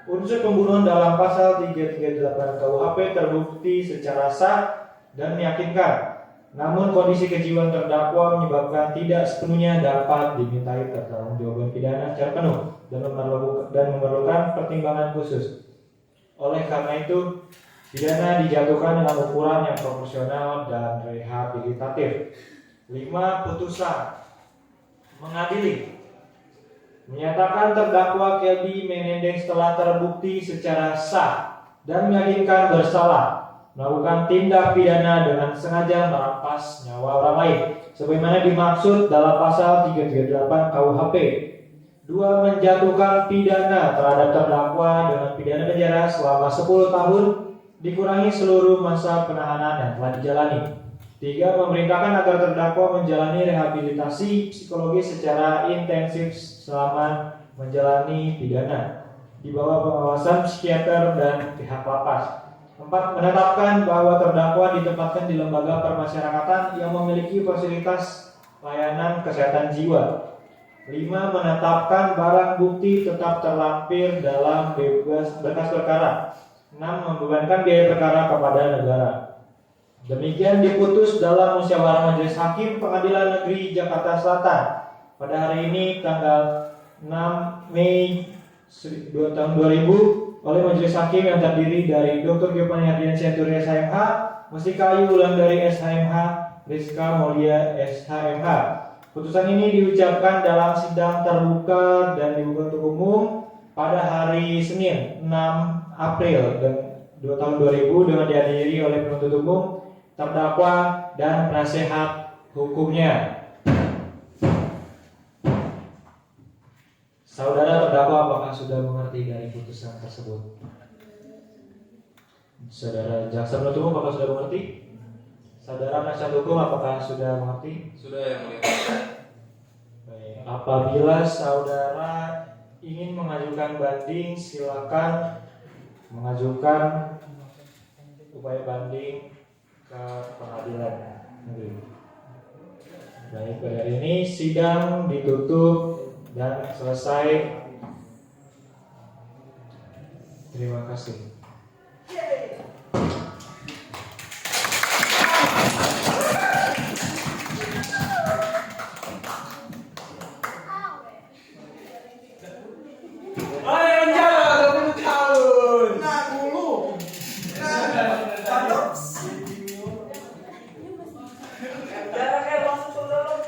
Unsur pembunuhan dalam pasal 338 KUHP terbukti secara sah dan meyakinkan. Namun kondisi kejiwaan terdakwa menyebabkan tidak sepenuhnya dapat dimintai pertanggungjawaban pidana secara penuh dan memerlukan pertimbangan khusus. Oleh karena itu, pidana dijatuhkan dengan ukuran yang proporsional dan rehabilitatif. 5. Putusan mengadili. Menyatakan terdakwa Kelby Menendez telah terbukti secara sah dan meyakinkan bersalah melakukan tindak pidana dengan sengaja merampas nyawa orang lain sebagaimana dimaksud dalam pasal 338 KUHP. 2. Menjatuhkan pidana terhadap terdakwa dengan pidana penjara selama 10 tahun dikurangi seluruh masa penahanan yang telah dijalani. 3. Memerintahkan agar terdakwa menjalani rehabilitasi psikologis secara intensif selama menjalani pidana di bawah pengawasan psikiater dan pihak lapas. 4. Menetapkan bahwa terdakwa ditempatkan di lembaga permasyarakatan yang memiliki fasilitas layanan kesehatan jiwa. 5. Menetapkan barang bukti tetap terlampir dalam berkas perkara. 6. Membebankan biaya perkara kepada negara. Demikian diputus dalam musyawarah Majelis Hakim Pengadilan Negeri Jakarta Selatan pada hari ini tanggal 6 Mei tahun 2000 oleh Majelis Hakim yang terdiri dari Dr. Giovanni Ardian Centuri SHMH, Mustika Ayu Wulandari SHMH, Rizka Maulia SHMH. Putusan ini diucapkan dalam sidang terbuka dan dibuka untuk umum pada hari Senin 6 April tahun 2000 dengan dihadiri oleh penuntut umum, terdakwa, dan penasehat hukumnya. Saudara terdakwa apakah sudah mengerti dari putusan tersebut? Saudara jaksa penuntut umum apakah sudah mengerti? Saudara penasihat hukum apakah sudah mengerti? Sudah, yang mulia. Baik. Apabila saudara ingin mengajukan banding, silakan mengajukan upaya banding ke pengadilan negeri. Baik, pada hari ini sidang ditutup dan selesai. Terima kasih. Jaraknya masuk ke dalam.